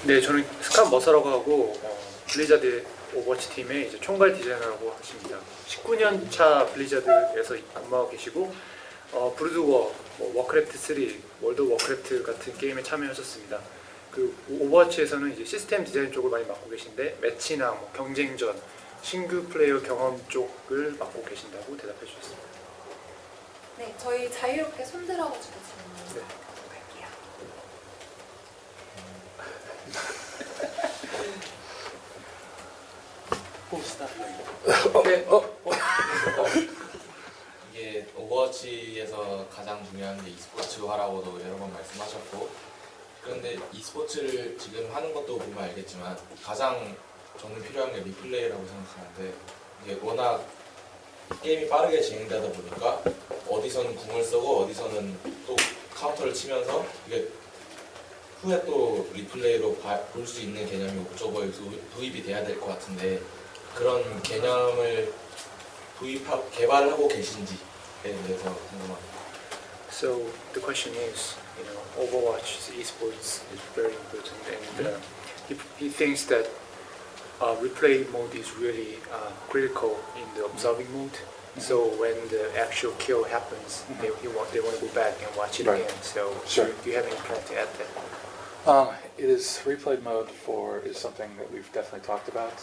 네, 저는 스캇 머서라고 하고 블리자드 오버워치 팀의 이제 총괄 디자이너라고 하십니다. 19년 차 블리자드에서 근무하고 계시고 브루드워, 워크래프트 3, 월드 오브 워크래프트 같은 게임에 참여하셨습니다. 그 오버워치에서는 이제 시스템 디자인 쪽을 많이 맡고 계신데 매치나 경쟁전, 싱글 플레이어 경험 쪽을 맡고 계신다고 대답해 주셨습니다. 네, 저희 자유롭게 손들어가지고 질문 네. 갈게요. 이게 오버워치에서 가장 중요한 게 e스포츠화라고도 여러 번 말씀하셨고, 그런데 e스포츠를 지금 하는 것도 보면 알겠지만 가장 저는 필요한 게 리플레이라고 생각하는데, 이게 워낙 게임이 빠르게 진행되다 보니까 어디서는 궁을 쓰고 어디서는 또 카운터를 치면서 이게 후에 또 리플레이로 볼 수 있는 개념이 옵저버에 도입이 돼야 될 것 같은데, 그런 개념을 개발하고 계신지에 대해서 궁금합니다. So the question is, Overwatch esports is very important, and he thinks that replay mode is really critical in the observing mode. So when the actual kill happens, they want to go back and watch it again. So do you have any plan to add that? It is replay mode is something that we've definitely talked about.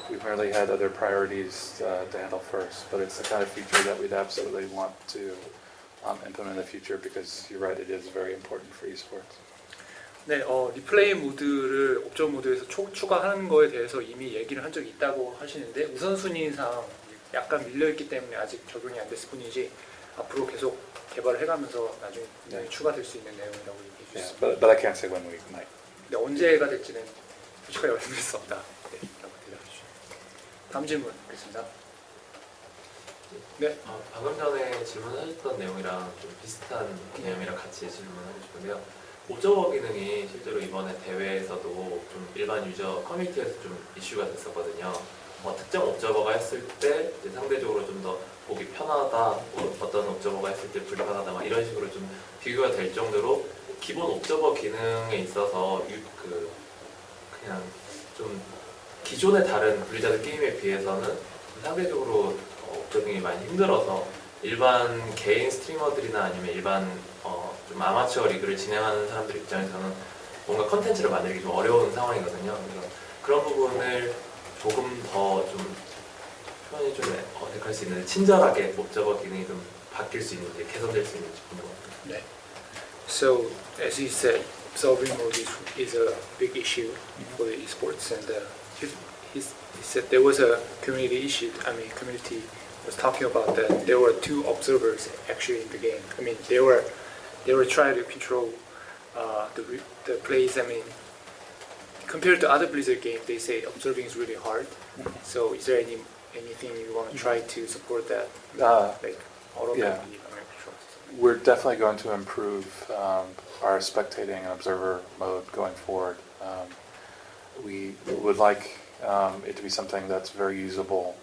We've merely had other priorities to handle first, but it's the kind of feature that we'd absolutely want to implement in the future because you're right, it is very important for esports. 네, 리플레이 모드를 옵저 모드에서 추가하는 거에 대해서 이미 얘기를 한 적이 있다고 하시는데 우선순위상 약간 밀려있기 때문에 아직 적용이 안 됐을 뿐이지 앞으로 계속 개발을 해가면서 나중에 추가될 수 있는 내용이라고 얘기해 주셨습니다. Yeah, but I can't say when we might. 네, 언제가 될지는 솔직하게 말씀드릴 수 없다. 네, 라고 대답해 주셨습니다. 다음 질문 듣겠습니다. 네. 방금 전에 질문하셨던 내용이랑 좀 비슷한 개념이랑 같이 질문하고 싶은데요. 옵저버 기능이 실제로 이번에 대회에서도 좀 일반 유저 커뮤니티에서 좀 이슈가 됐었거든요. 특정 옵저버가 했을 때 이제 상대적으로 좀 더 보기 편하다, 어떤 옵저버가 했을 때 불편하다, 이런 식으로 좀 비교가 될 정도로 기본 옵저버 기능에 있어서 그냥 좀 기존의 다른 블리자드 게임에 비해서는 상대적으로 옵저빙이 많이 힘들어서 일반 개인 스트리머들이나 아니면 일반 좀 아마추어 리그를 진행하는 사람들 입장에서는 뭔가 컨텐츠를 만들기 좀 어려운 상황이거든요. 그래서 그런 부분을 조금 더 좀 표현이 좀 어색할 수 있는데 친절하게 옵저버 기능이 좀 바뀔 수 있는지 개선될 수 있는지 궁금합니다. 네. So as he said, observing mode is a big issue for the esports, and he said there was a community issue. Community was talking about that there were two observers actually in the game. They were trying to control the plays. Compared to other Blizzard games, they say observing is really hard. So is there anything you want to try to support that? We're definitely going to improve our spectating and observer mode going forward. We would like it to be something that's very usable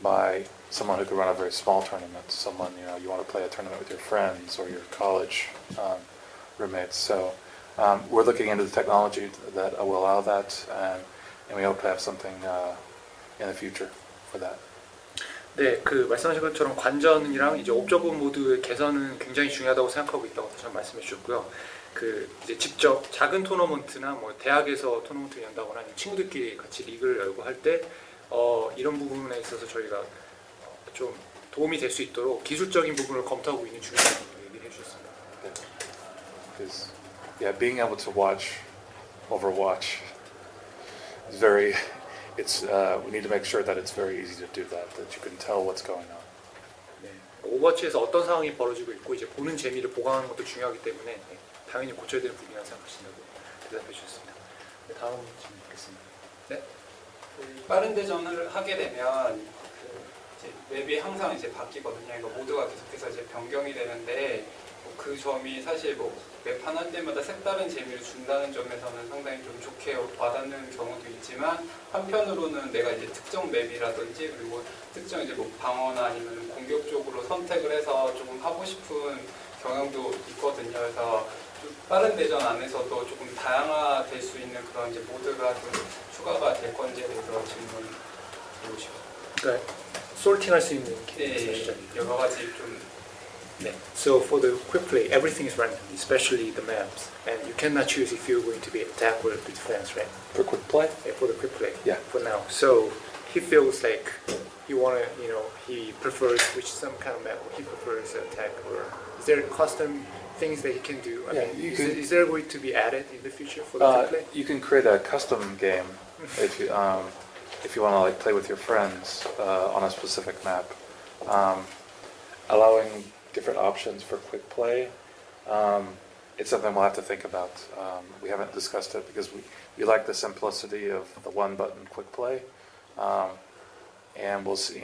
by someone who could run a very small tournament, someone, you want to play a tournament with your friends or your college roommates. So we're looking into the technology that will allow that, and we hope to have something in the future for that. 네, 말씀하신 것처럼 관전이랑 이제 옵저버 모드의 개선은 굉장히 중요하다고 생각하고 있다고 다시 한번 말씀해 주셨고요. 이제 직접 작은 토너먼트나 대학에서 토너먼트를 연다거나 아니면 친구들끼리 같이 리그를 열고 할 때 이런 부분에 있어서 저희가 좀 도움이 될 수 있도록 기술적인 부분을 검토하고 있는 중이라고 얘기를 해주셨습니다. Because being able to watch Overwatch is very. We need to make sure that it's very easy to do that you can tell what's going on. 네, 오버워치에서 어떤 상황이 벌어지고 있고 이제 보는 재미를 보강하는 것도 중요하기 때문에 당연히 고쳐야 되는 부분이라고 생각하신다고 대답해 주셨습니다. 네, 다음 질문 듣겠습니다. 네. 빠른 대전을 하게 되면 맵이 항상 이제 바뀌거든요. 이거 모드가 계속해서 이제 변경이 되는데 그 점이 사실 맵 하나 때마다 색다른 재미를 준다는 점에서는 상당히 좀 좋게 와닿는 경우도 있지만 한편으로는 내가 이제 특정 맵이라든지 그리고 특정 이제 방어나 아니면 공격 쪽으로 선택을 해서 조금 하고 싶은 경향도 있거든요. 그래서 빠른 대전 안에서도 조금 다양화될 수 있는 그런 이제 모드가 좀 추가가 될 건지에 대해서 질문 드리고 싶어요. 그러니까 솔팅할 수 있는 네, 여러 가지 좀. 네. So for the quick play, everything is random, especially the maps, and you cannot choose if you're going to be attack or defense, right? For quick play? Yeah, for the quick play. Yeah. For now, so he feels like he wanna, he prefers some kind of map. He prefers attack, or is there custom things that he can do? I Yeah, mean, you is, can- is there going to be added in the future for the quick play? You can create a custom game if you want to like play with your friends on a specific map, allowing different options for quick play. It's something we'll have to think about. We haven't discussed it because we like the simplicity of the one button quick play, and we'll see.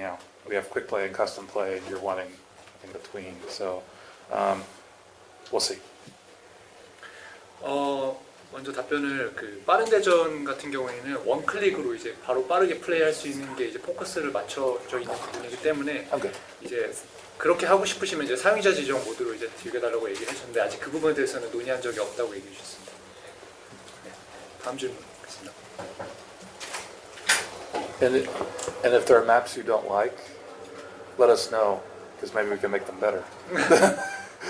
We have quick play and custom play, and you're wanting in between. So we'll see. 먼저 답변을 빠른 대전 같은 경우에는 원 클릭으로 이제 바로 빠르게 플레이할 수 있는 게 이제 포커스를 맞춰져 있는 부분이기 때문에 I'm good. 이제 그렇게 하고 싶으시면 이제 사용자 지정 모드로 이제 즐겨달라고 얘기를 하셨는데 아직 그 부분에 대해서는 논의한 적이 없다고 얘기해 주셨습니다. 네. 다음 질문 있습니다. And if there are maps you don't like, let us know because maybe we can make them better.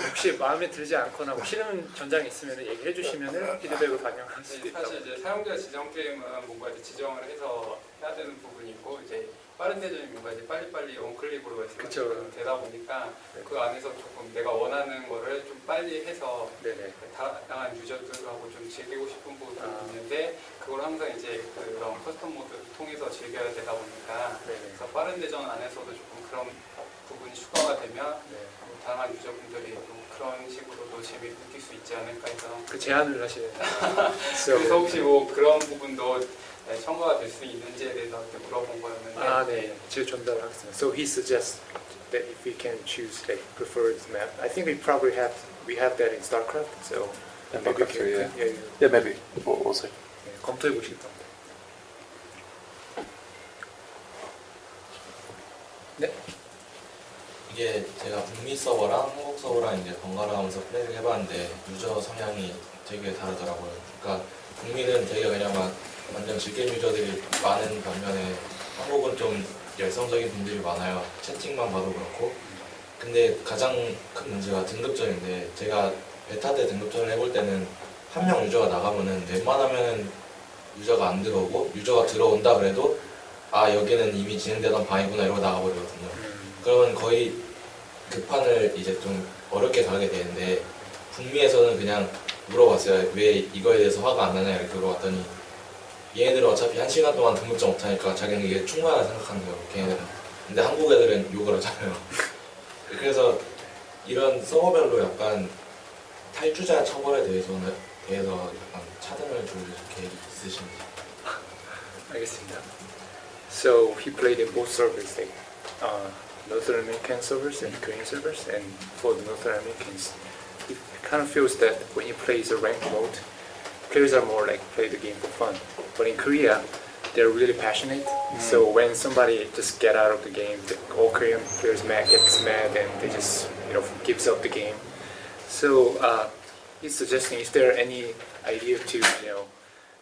혹시 마음에 들지 않거나 뭐 싫은 전장이 있으면 얘기해 주시면 피드백을 반영할 수도 있다고. 사실 이제 사용자 지정 게임은 뭔가 이제 지정을 해서 해야 되는 부분이고 이제 빠른 대전이 뭔가 이제 빨리빨리 원클릭으로 말씀하신 되다 보니까 네. 그 안에서 조금 내가 원하는 거를 좀 빨리 해서 네네. 다양한 유저들하고 좀 즐기고 싶은 부분이 있는데 그걸 항상 이제 그런 커스텀 모드를 통해서 즐겨야 되다 보니까 네네. 그래서 빠른 대전 안에서도 조금 그런 부분이 추가가 되면 네. 다양한 유저분들이 또 그런 식으로도 재미를 느낄 수 있지 않을까 해서 그 제안을 하시는. 그래서 혹시 뭐 그런 부분도 첨가가 될 수 있는지에 대해서 이렇게 물어본 거였는데 아, 네. 제가 전달을 하겠습니다. So he suggests that if we can choose like preferred map, I think we have that in StarCraft. So In maybe we StarCraft, can, yeah. Yeah, maybe. We'll see. 네, 검토해 보시기 바랍니다. 네. 이게 제가 북미 서버랑 한국 서버랑 이제 번갈아 가면서 플레이를 해봤는데 유저 성향이 되게 다르더라고요. 그러니까 북미는 되게 그냥 막 완전 즐겜 유저들이 많은 반면에 한국은 좀 열성적인 분들이 많아요. 채팅만 봐도 그렇고. 근데 가장 큰 문제가 등급전인데 제가 베타 때 등급전을 해볼 때는 한 명 유저가 나가면은 웬만하면 유저가 안 들어오고 유저가 들어온다 그래도 아 여기는 이미 진행되던 방이구나 이러고 나가버리거든요. 그러면 거의 그 판을 이제 좀 어렵게 가게 되는데 북미에서는 그냥 물어봤어요. 왜 이거에 대해서 화가 안 나냐 이렇게 물어봤더니 얘네들은 어차피 1시간 동안 등급전 못하니까 자기는 이게 충분하다 생각한대요. 걔네들은. 근데 한국 애들은 욕을 하잖아요. 그래서 이런 서버별로 약간 탈주자 처벌에 대해서 약간 차등을 줄 계획이 있으신지. 알겠습니다. So he played in both servers, like North American servers and Korean servers, and for the North Americans, he kind of feels that when he plays a ranked mode, players are more like play the game for fun. But in Korea, they're really passionate. So when somebody just get out of the game, all Korean players gets mad and they just gives up the game. So he's suggesting, is there any idea to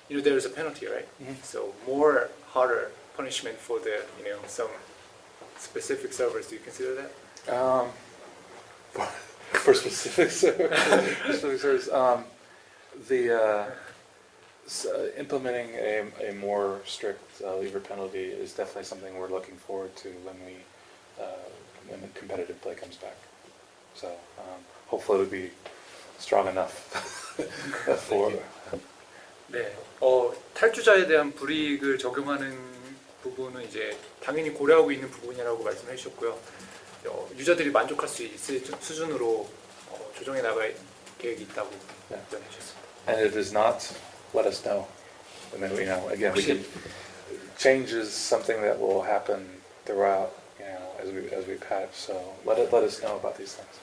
there's a penalty, right? So more harder punishment for the some specific servers. Do you consider that? For specific servers, implementing a more strict lever penalty is definitely something we're looking forward to when the competitive play comes back. So hopefully it'll be strong enough for. 네. 탈주자에 대한 불이익을 적용하는 부분은 이제 당연히 고려하고 있는 부분이라고 말씀해 주셨고요. 유저들이 만족할 수 있을 수준으로 조정해 나갈 계획이 있다고 말씀해 주셨습니다. And if it is not, let us know. And then again, we can change is something that will happen throughout, as we patch. So let us know about these things.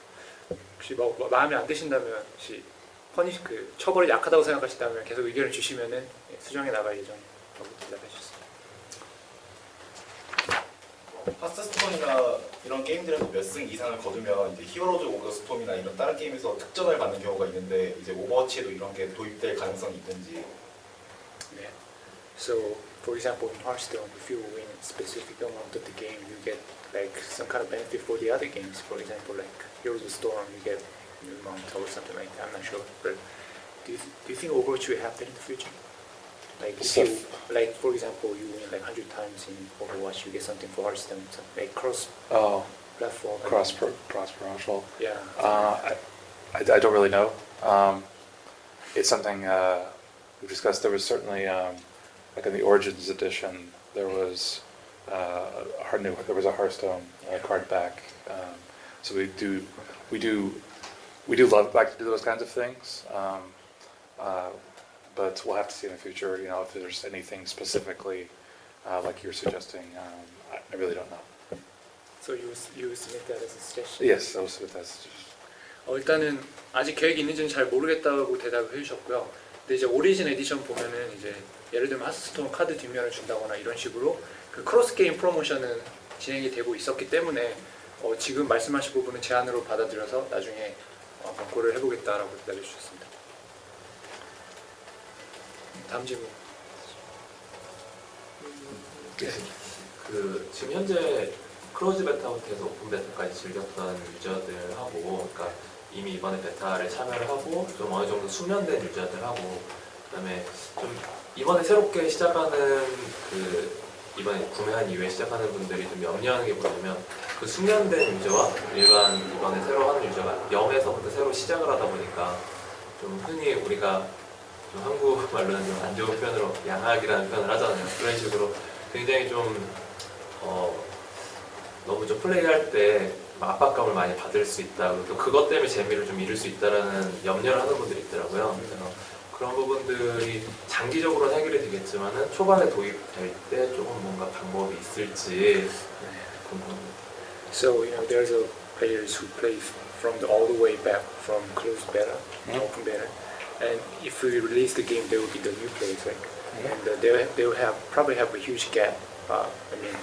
혹시 마음에 안 드신다면 혹시 처벌이 약하다고 생각하시다면 계속 의견을 주시면은 수정해 나갈 예정이라고 대답해 주셨습니다. 하스스톤이나 이런 게임들에서 몇 승 이상을 거두면 이제 히어로즈 오브 더 스톰이나 이런 다른 게임에서 특전을 받는 경우가 있는데 이제 오버워치에도 이런 게 도입될 가능성이 있는지. Yeah. So, for example, in Hearthstone, if you win a specific amount of the game, you get like some kind of benefit for the other games. For example, like Heroes of Storm, you get new amount or something like that. I'm not sure, but do you think Overwatch will happen in the future? Like if you, like for example, you win like 100 times in Overwatch, you get something for Hearthstone, something like cross platform. Cross promotional. Yeah. I don't really know. It's something we've discussed. There was certainly like in the Origins edition, there was a Hearthstone card back. So we do like to do those kinds of things. But we'll have to see in the future, you know, if there's anything specifically like you're suggesting. I really don't know. So you submit that as a suggestion? Yes, I will submit that as a suggestion. 일단은 아직 계획이 있는지는 잘 모르겠다고 대답을 해주셨고요. 근데 이제 오리진 에디션 보면은 이제 예를 들면 하스스톤 카드 뒷면을 준다거나 이런 식으로 그 크로스 게임 프로모션은 진행이 되고 있었기 때문에 지금 말씀하신 부분은 제안으로 받아들여서 나중에 검토를 해보겠다라고 대답해 주셨습니다. 다음 질문. 그 지금 현재 클로즈 베타부터 해서 오픈 베타까지 즐겼던 유저들하고, 그러니까 이미 이번에 베타를 참여를 하고 좀 어느 정도 수면된 유저들하고, 그다음에 좀 이번에 새롭게 시작하는 그 이번에 구매한 이후에 시작하는 분들이 좀 염려하는 게 뭐냐면 그 수면된 유저와 일반 이번에 새로 하는 유저가 0에서부터 새로 시작을 하다 보니까 좀 흔히 우리가 좀 한국말로는 좀 안 좋은 표현으로 양악이라는 표현을 하잖아요. 그런 식으로 굉장히 좀 너무 좀 플레이할 때 압박감을 많이 받을 수 있다. 또 그것 때문에 재미를 좀 잃을 수 있다라는 염려를 하는 분들이 있더라고요. 그래서 그런 부분들이 장기적으로는 해결이 되겠지만은 초반에 도입될 때 조금 뭔가 방법이 있을지 궁금합니다. So you know, there's a players who play from all the way back from closed beta, open beta, and if we release the game, they will be the new players, right? And they will probably have a huge gap. I mean,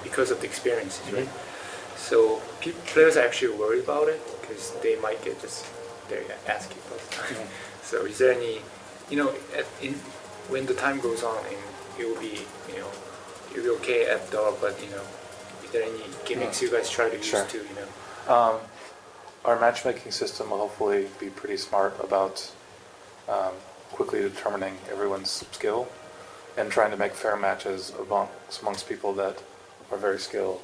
because of the experiences, right? So players are actually worried about it because they might get just their ass kicked all the time. So is there any, you know, when the time goes on and it will be, you know, you'll be okay at all, but you know, is there any gimmicks you guys try to use to, you know? Our matchmaking system will hopefully be pretty smart about quickly determining everyone's skill and trying to make fair matches amongst people that are very skilled.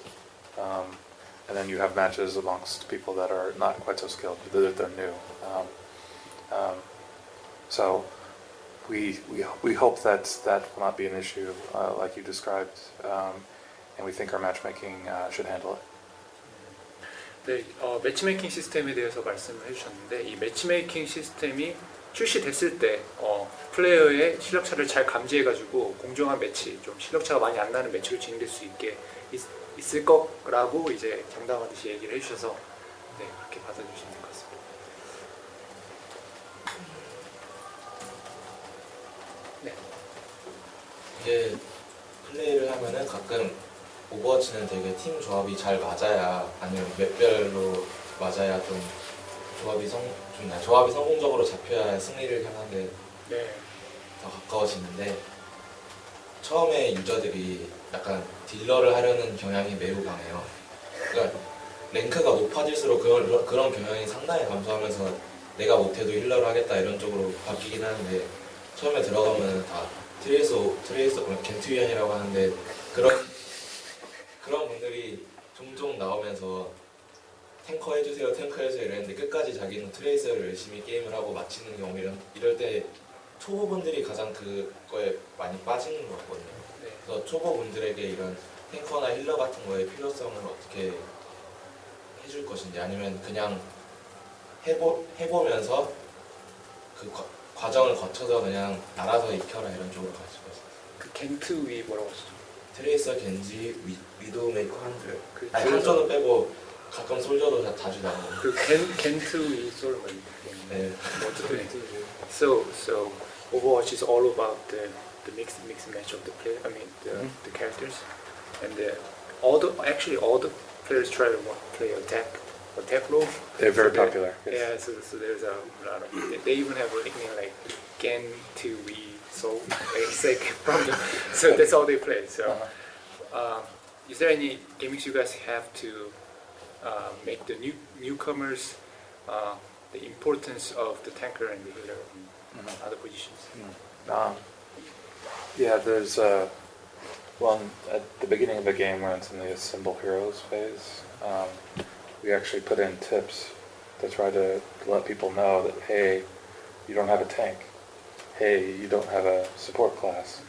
And then you have matches amongst people that are not quite so skilled, but they're new. So we hope that will not be an issue like you described, and we think our matchmaking should handle it. 네, 매치메이킹 시스템에 대해서 말씀을 해주셨는데 이 매치메이킹 시스템이 출시됐을 때 플레이어의 실력차를 잘 감지해가지고 공정한 매치, 좀 실력차가 많이 안 나는 매치로 진행될 수 있게 있을 거라고 이제 장담하듯이 얘기를 해주셔서 네, 그렇게 받아주시면 될 것 같습니다. 네. 이게 플레이를 하면은 가끔 오버워치는 되게 팀 조합이 잘 맞아야 아니면 맵별로 맞아야 좀 조합이 성공적으로 잡혀야 승리를 향하게 더 가까워지는데 처음에 유저들이 약간 딜러를 하려는 경향이 매우 강해요. 그러니까 랭크가 높아질수록 그런 경향이 상당히 감소하면서 내가 못해도 힐러를 하겠다 이런 쪽으로 바뀌긴 하는데 처음에 들어가면 다 트레이서 겐투위안이라고 하는데 그런 분들이 종종 나오면서 탱커 해주세요 이랬는데 끝까지 자기는 트레이서를 열심히 게임을 하고 마치는 경우 이럴 때 초보분들이 가장 그거에 많이 빠지는 것 같거든요. 그래서 초보분들에게 이런 탱커나 힐러 같은 거의 필요성을 어떻게 해줄 것인지 아니면 그냥 해보면서 그 과정을 거쳐서 그냥 알아서 익혀라 이런 쪽으로 가실 것이죠. 그 겐트위 뭐라고 하시죠? 트레이서, 겐지, 위도우메이커 한줄 한줄은 빼고 가끔 솔저도 다 주다고. 그 겐트위 솔만 네. 어쨌든 so Overwatch is all about the mix and match of the player. I mean the characters, and all the players try to play attack role. They're very So they- popular. Yes. Yeah, so there's a lot of. They even have a nickname like Gen to We. So it's like from the, so that's how they play. So, is there any gimmicks you guys have to make the newcomers the importance of the tanker and the healer in other positions? Yeah, there's well, at the beginning of the game when it's in the assemble heroes phase, we actually put in tips to try to let people know that, hey, you don't have a tank. Hey, you don't have a support class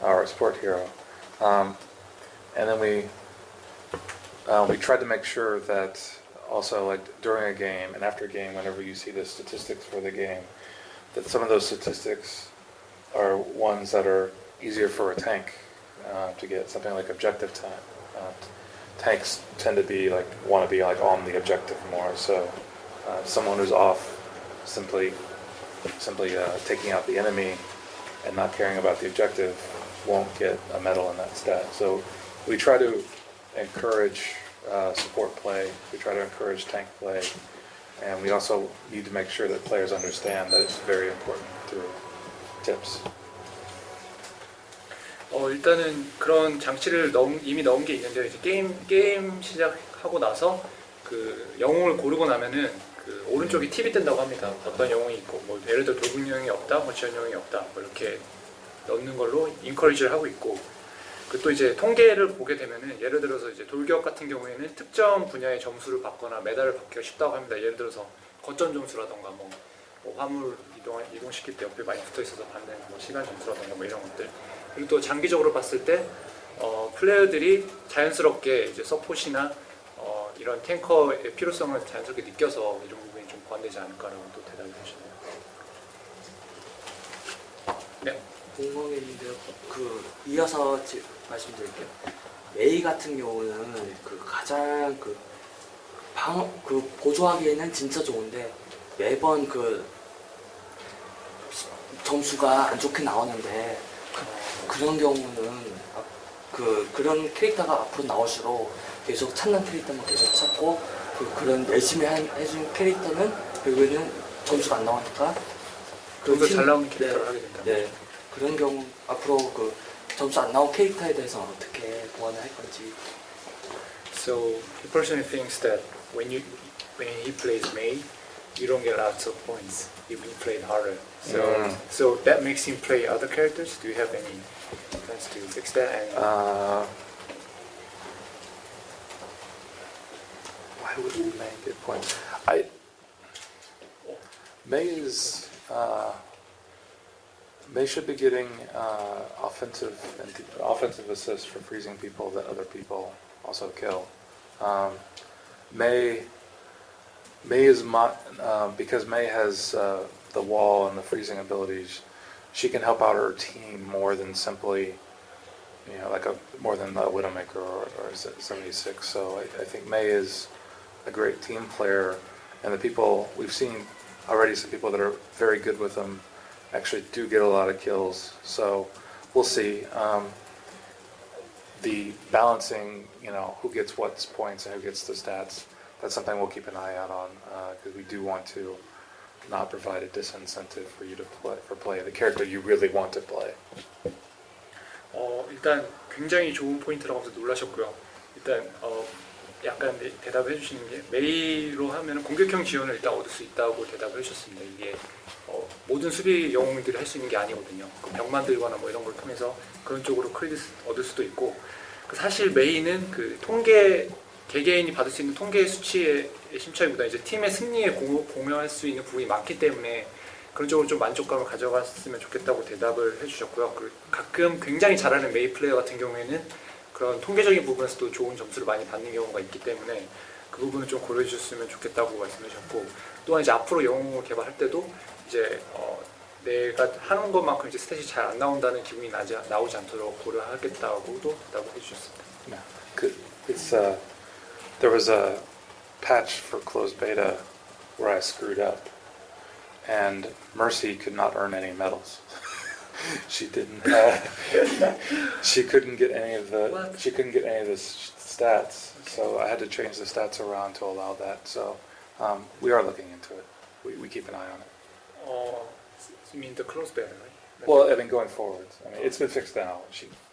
or a support hero. And then we tried to make sure that also, like during a game and after a game, whenever you see the statistics for the game, that some of those statistics are ones that are easier for a tank to get, something like objective time. Tanks tend to be want to be on the objective more. So someone who's off simply taking out the enemy and not caring about the objective won't get a medal in that stat. So we try to encourage support play. We try to encourage tank play, and we also need to make sure that players understand that it's very important through tips. 일단은 그런 장치를 이미 넣은 게 있는데 이제 게임 시작하고 나서 그 영웅을 고르고 나면은 그 오른쪽에 팁이 뜬다고 합니다. 어떤 영웅이 있고 뭐 예를 들어 돌군 영웅이 없다, 뭐 지원 영웅이 없다, 뭐 이렇게 넣는 걸로 인커리지를 하고 있고 그 또 이제 통계를 보게 되면은 예를 들어서 이제 돌격 같은 경우에는 특정 분야의 점수를 받거나 메달을 받기가 쉽다고 합니다. 예를 들어서 거점 점수라던가 뭐 화물 이동시킬 때 옆에 많이 붙어 있어서 받는 뭐 시간 점수라던가 뭐 이런 것들. 그리고 또 장기적으로 봤을 때 플레이어들이 자연스럽게 이제 서폿이나 이런 탱커의 필요성을 자연스럽게 느껴서 이런 부분이 좀 보완되지 않을까라고 또 대답을 해주시네요. 네. 궁금한 게 있는데요. 그 이어서 말씀드릴게요. 메이 같은 경우는 그 가장 그 보조하기에는 진짜 좋은데 매번 그 점수가 안 좋게 나오는데 그런 경우는 그런 캐릭터가 앞으로 나올수록 계속 찾는 캐릭터만 계속 찾고 그런 열심히 해준 캐릭터는 결국에는 점수가 안 나오니까 좀 더 잘 나오는 캐릭터를 하게 된다. 네. 그런 경우 앞으로 그 점수 안 나온 캐릭터에 대해서 어떻게 보완을 할 건지. So he personally thinks that when he plays Mei, you don't get lots of points if he played harder. So that makes him play other characters. Do you have any plans to fix that? And Why would we make it points? May should be getting offensive assists for freezing people that other people also kill. May is because May has the wall and the freezing abilities. She can help out her team more than simply, more than the Widowmaker or 76. So I think May is a great team player, and the people we've seen already, some people that are very good with them actually do get a lot of kills. So we'll see. The balancing, who gets what points and who gets the stats, that's something we'll keep an eye out on, because we do want to not provide a disincentive for you to play the character you really want to play. 일단 굉장히 좋은 포인트라고 해서 놀라셨고요. 일단 약간 대답해 주시는 게 메이로 하면 공격형 지원을 일단 얻을 수 있다고 대답을 해주셨습니다. 이게 모든 수비 영웅들이 할 수 있는 게 아니거든요. 병 만들거나 뭐 이런 걸 통해서 그런 쪽으로 크레딧 얻을 수도 있고, 사실 메이는 그 통계 개개인이 받을 수 있는 통계 수치의 심차이보다 이제 팀의 승리에 공유할 수 있는 부분이 많기 때문에 그런 쪽으로 좀 만족감을 가져갔으면 좋겠다고 대답을 해주셨고요. 그리고 가끔 굉장히 잘하는 메이 플레이어 같은 경우에는 그런 통계적인 부분에서도 좋은 점수를 많이 받는 경우가 있기 때문에 그 부분을 좀 고려해 주셨으면 좋겠다고 말씀해 주셨고, 또한 이제 앞으로 영웅을 개발할 때도 이제 내가 하는 것만큼 이제 스탯이 잘 안 나온다는 기분이 나오지 않도록 고려하겠다고도 대답을 해주셨습니다. Yeah. There was a patch for closed beta where I screwed up, and Mercy could not earn any medals. She didn't. She couldn't get any of the. What? She couldn't get any of the stats, so I had to change the stats around to allow that. So we are looking into it. We keep an eye on it. You mean the close beta, right? Well, I mean, going forward. I mean, it's been fixed now.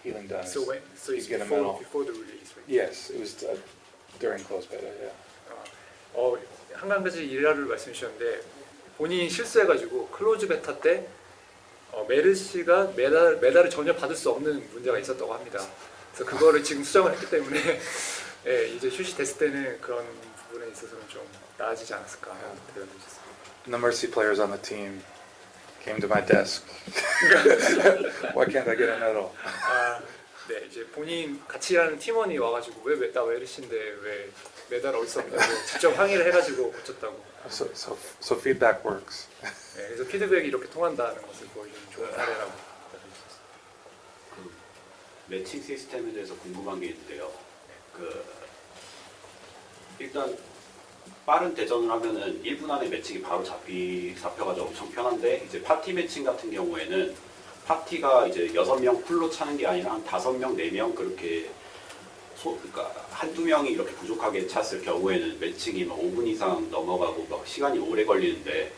Healing done. So it's you get a medal. before the release, right? Yes, it was during closed beta. Yeah. 한 가지 일화를 말씀해 주셨는데 본인이 실수해가지고 클로즈 베타 때 메르시가 메달을 전혀 받을 수 없는 문제가 있었다고 합니다. 그래서 그거를 지금 수정을 했기 때문에 예, 이제 출시됐을 때는 그런 부분에 있어서는 좀 나아지지 않았을까 하는 대답을 주셨습니다. And the Mercy players on the team came to my desk. Why can't I get a medal? 네, 이제 본인 같이 일하는 팀원이 와가지고 나 메르시인데 왜 메달 어디서 없냐고 직접 항의를 해가지고 고쳤다고. So feedback works. 네, 그래서 피드백이 이렇게 통한다는 것을 보여주는 좋은 사례라고 생각했습니다. 그 매칭 시스템에 대해서 궁금한 게 있는데요. 일단 빠른 대전을 하면은 1분 안에 매칭이 바로 잡혀가지고 엄청 편한데 이제 파티 매칭 같은 경우에는 파티가 이제 6명 풀로 차는 게 아니라 한 5명, 4명 그렇게 그러니까 한두 명이 이렇게 부족하게 찼을 경우에는 매칭이 막 5분 이상 넘어가고 막 시간이 오래 걸리는데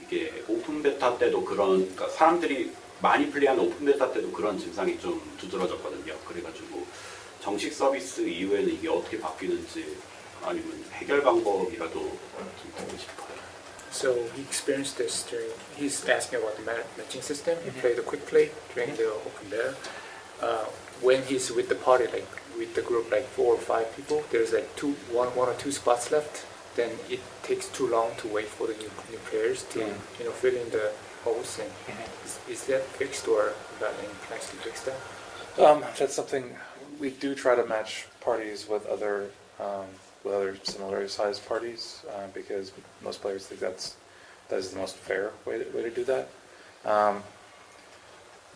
이게 오픈 베타 때도 그러니까 사람들이 많이 플레이하는 오픈 베타 때도 그런 증상이 좀 두드러졌거든요. 그래가지고 정식 서비스 이후에는 이게 어떻게 바뀌는지 아니면 해결 방법이라도 좀 듣고 싶어요. So he experienced this during. He's asking about the matching system. He played a quick play during the open beta. When he's with the party, like with the group, like 4 or 5 people, there's like one or two spots left. Then it takes too long to wait for the new players to fill in the holes. And is that fixed or got any plans to fix that? That's something we do try to match parties with other similar sized parties because most players think that is the most fair way to do that.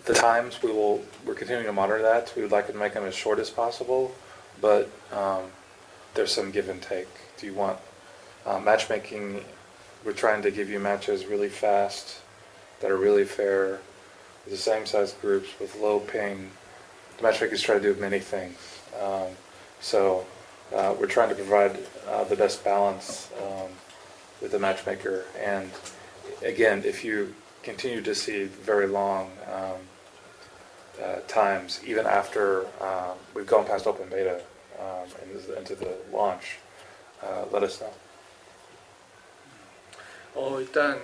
The times we're continuing to monitor that. We would like to make them as short as possible, but there's some give and take. Do you want matchmaking? We're trying to give you matches really fast that are really fair, with the same size groups with low ping. The matchmakers try to do many things. So we're trying to provide the best balance with the matchmaker. And again, if you continue to see very long times, even after we've gone past open beta into the launch, let us know. 일단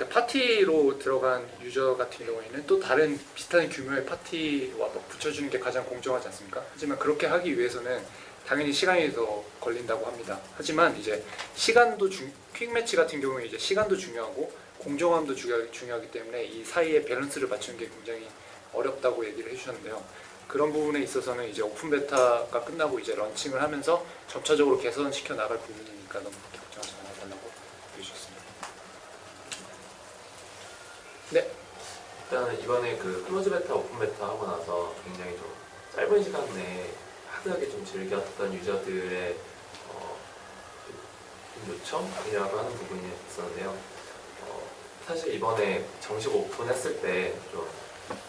파티로 들어간 유저 같은 경우에는 또 다른 비슷한 규모의 파티와 붙여주는 게 가장 공정하지 않습니까? 하지만 그렇게 하기 위해서는 당연히 시간이 더 걸린다고 합니다. 하지만 이제 시간도 퀵매치 같은 경우에 이제 시간도 중요하고 공정함도 중요하기 때문에 이 사이에 밸런스를 맞추는 게 굉장히 어렵다고 얘기를 해주셨는데요. 그런 부분에 있어서는 이제 오픈 베타가 끝나고 이제 런칭을 하면서 점차적으로 개선시켜 나갈 부분이니까 너무 걱정하지 말아달라고 해주셨습니다. 네. 일단은 이번에 그 클로즈 베타, 오픈 베타 하고 나서 굉장히 좀 짧은 시간 내에 하드하게 좀 즐겼던 유저들의 요청이라고 하는 부분이 있었는데요. 사실 이번에 정식 오픈했을 때 좀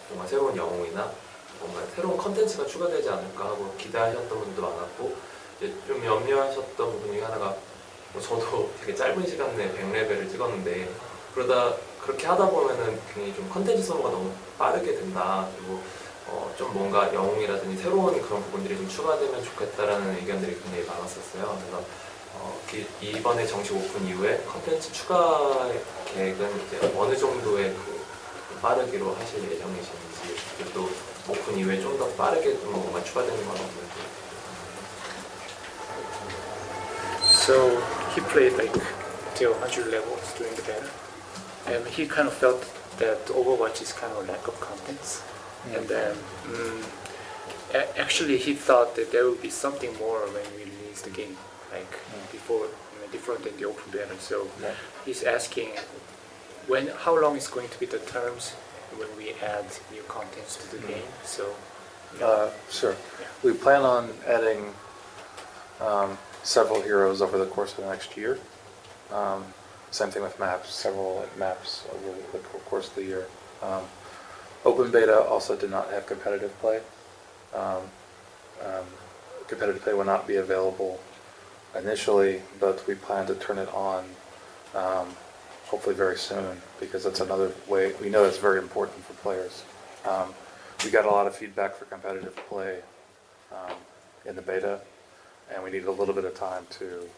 뭔가 새로운 영웅이나 뭔가 새로운 컨텐츠가 추가되지 않을까 하고 기대하셨던 분도 많았고 이제 좀 염려하셨던 부분 중에 하나가 저도 되게 짧은 시간 내에 100레벨을 찍었는데 그러다 그렇게 하다 보면은 굉장히 좀 컨텐츠 소모가 너무 빠르게 된다. 그리고 좀 뭔가 영웅이라든지 새로운 그런 부분들이 좀 추가되면 좋겠다라는 의견들이 굉장히 많았었어요. 그래서 이번에 정식 오픈 이후에 컨텐츠 추가 계획은 이제 어느 정도의 빠르기로 하실 예정이신지 그리고 또 오픈 이후에 좀 더 빠르게 좀 뭔가 추가되는 건 없는지. So he played like till 100 levels during the beta, and he kind of felt that Overwatch is kind of a lack of contents. And then actually he thought that there would be something more when we release the game, like before, different than the open beta. So he's asking how long is going to be the terms when we add new contents to the game. So Sure. Yeah. We plan on adding several heroes over the course of the next year. Same thing with maps, several maps over the course of the year. Open beta also did not have competitive play. Competitive play will not be available initially, but we plan to turn it on hopefully very soon, because that's another way. We know it's very important for players. We got a lot of feedback for competitive play in the beta, and we need a little bit of time to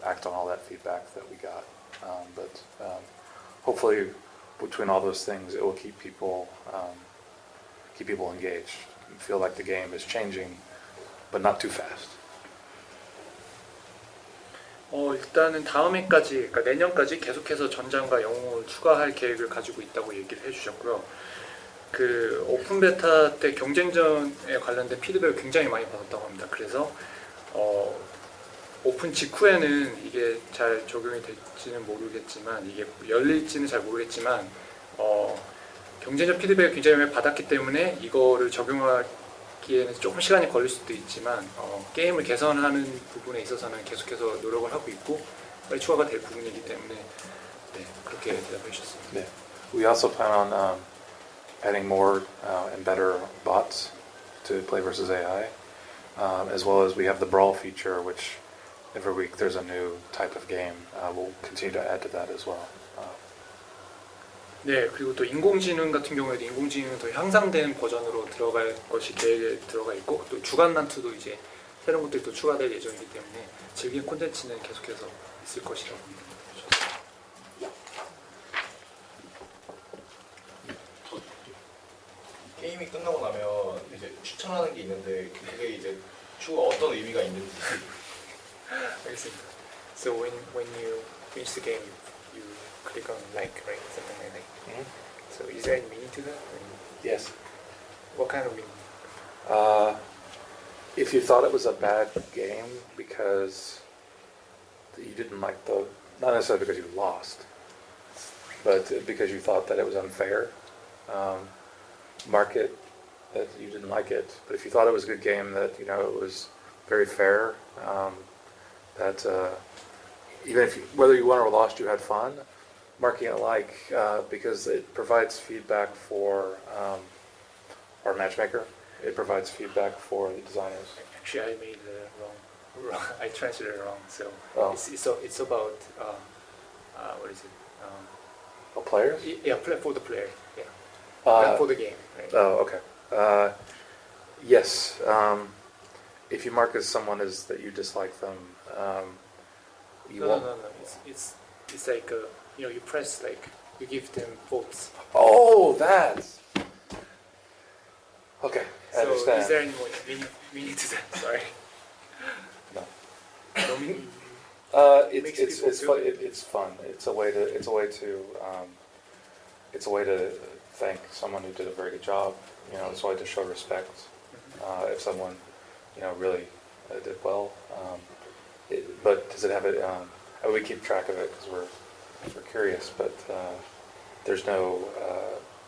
act on all that feedback that we got. But hopefully, between all those things, it will keep people engaged, feel like the game is changing, but not too fast. 일단은 다음 해까지, 그러니까 내년까지 계속해서 전장과 영웅을 추가할 계획을 가지고 있다고 얘기를 해주셨고요. 그 오픈 베타 때 경쟁전에 관련된 피드백을 굉장히 많이 받았다고 합니다. 그래서 오픈 직후에는 이게 잘 적용이 될지는 모르겠지만, 이게 열릴지는 잘 모르겠지만, 경쟁전 피드백을 굉장히 많이 받았기 때문에 이거를 적용하기에는 조금 시간이 걸릴 수도 있지만, 게임을 개선하는 부분에 있어서는 계속해서 노력을 하고 있고 빨리 추가가 될 부분이기 때문에 네, 그렇게 대답해 주셨습니다. Yeah. We also plan on adding more and better bots to play versus AI, as well as we have the brawl feature, which every week there's a new type of game. We'll continue to add to that as well. 네, 그리고 또 인공지능 같은 경우에도 인공지능은 더 향상된 버전으로 들어갈 것이 계획에 들어가 있고, 또 주간 난투도 이제 새로운 것들이 또 추가될 예정이기 때문에 즐긴 콘텐츠는 계속해서 있을 것이라고 합니다. 게임이 끝나고 나면 이제 추천하는 게 있는데 그게 이제 추가 어떤 의미가 있는지. 알겠습니다. So when you finish the game, you click on like, right? Something like that. So is there any meaning to that? Yes. What kind of meaning? If you thought it was a bad game because you didn't like not necessarily because you lost, but because you thought that it was unfair, mark it that you didn't like it. But if you thought it was a good game, that it was very fair, that even if whether you won or lost, you had fun, marking it like, because it provides feedback for our matchmaker. It provides feedback for the designers. Actually, I made it wrong. I translated it wrong. So it's about what is it? Players? Yeah, for the player. Yeah, not for the game. Right? Oh, okay. Yes. If you mark as someone as that you dislike them, you won't. No. It's like you press like you give them votes. Oh, that. Okay, I So understand. is there any more meaning to that? Sorry. No. No meaning? It's fun. It's fun. It's a way to thank someone who did a very good job. It's a way to show respect. If someone really did well. But does it have it? We keep track of it because we're curious. But there's no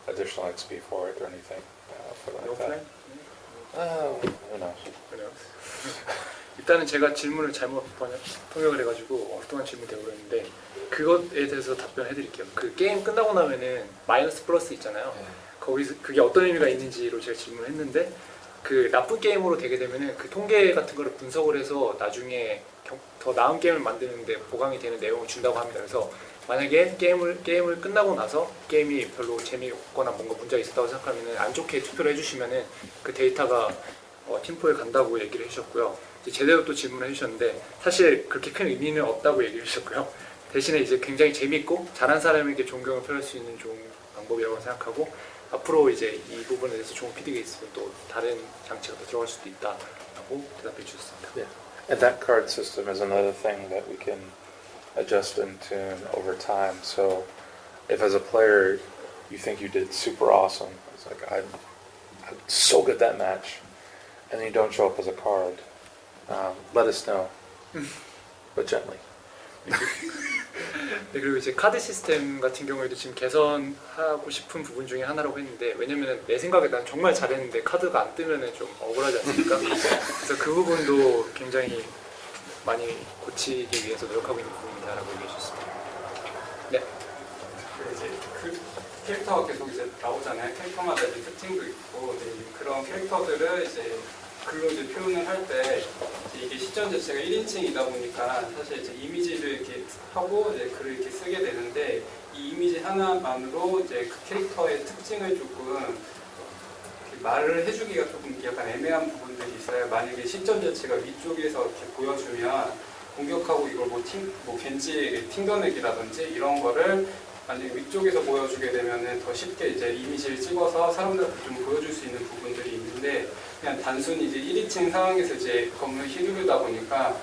additional XP for it or anything for No that. plan? Who knows? Who knows? 일단은 제가 질문을 잘못 통역을 해가지고 엉뚱한 질문이 되어버렸는데 그것에 대해서 답변해드릴게요. 그 게임 끝나고 나면은 마이너스 플러스 있잖아요. 거기서 그게 어떤 의미가 있는지로 제가 질문을 했는데 그 나쁜 게임으로 되게 되면은 그 통계 같은 거를 분석을 해서 나중에 더 나은 게임을 만드는데 보강이 되는 내용을 준다고 합니다. 그래서 만약에 게임을 끝나고 나서 게임이 별로 재미없거나 뭔가 문제가 있었다고 생각하면은 안 좋게 투표를 해주시면은 그 데이터가 팀포에 간다고 얘기를 해주셨고요. 이제 제대로 또 질문을 해주셨는데 사실 그렇게 큰 의미는 없다고 얘기를 해주셨고요. 대신에 이제 굉장히 재밌고 잘한 사람에게 존경을 표할 수 있는 좋은 방법이라고 생각하고 앞으로 이제 이 부분에 대해서 좋은 피드백이 있으면 또 다른 장치가 더 들어갈 수도 있다라고 대답해 주셨습니다. Yeah. And that card system is another thing that we can adjust and tune over time. So if as a player you think you did super awesome, it's like I'm so good that match, and then you don't show up as a card, let us know, but gently. 네, 그리고 이제 카드 시스템 같은 경우에도 지금 개선하고 싶은 부분 중에 하나라고 했는데 왜냐면은 내 생각에 난 정말 잘했는데 카드가 안 뜨면은 좀 억울하지 않습니까? 그래서 그 부분도 굉장히 많이 고치기 위해서 노력하고 있는 부분이다라고 얘기해 주셨습니다. 네. 이제 그 캐릭터가 계속 이제 나오잖아요. 캐릭터마다 이제 특징도 있고 그런 캐릭터들을 이제 글로 이제 표현을 할 때 이게 시점 자체가 1인칭이다 보니까 사실 이제 이미지를 이렇게 하고 이제 글을 이렇게 쓰게 되는데 이 이미지 하나만으로 이제 그 캐릭터의 특징을 조금 말을 해주기가 조금 약간 애매한 부분들이 있어요. 만약에 시점 자체가 위쪽에서 이렇게 보여주면 공격하고 이걸 뭐 겐지의 튕겨내기라든지 이런 거를 만약에 위쪽에서 보여주게 되면은 더 쉽게 이제 이미지를 찍어서 사람들한테 좀 보여줄 수 있는 부분들이 있는데 그냥 단순히 이제 1인칭 상황에서 이제 건물을 휘두르다 보니까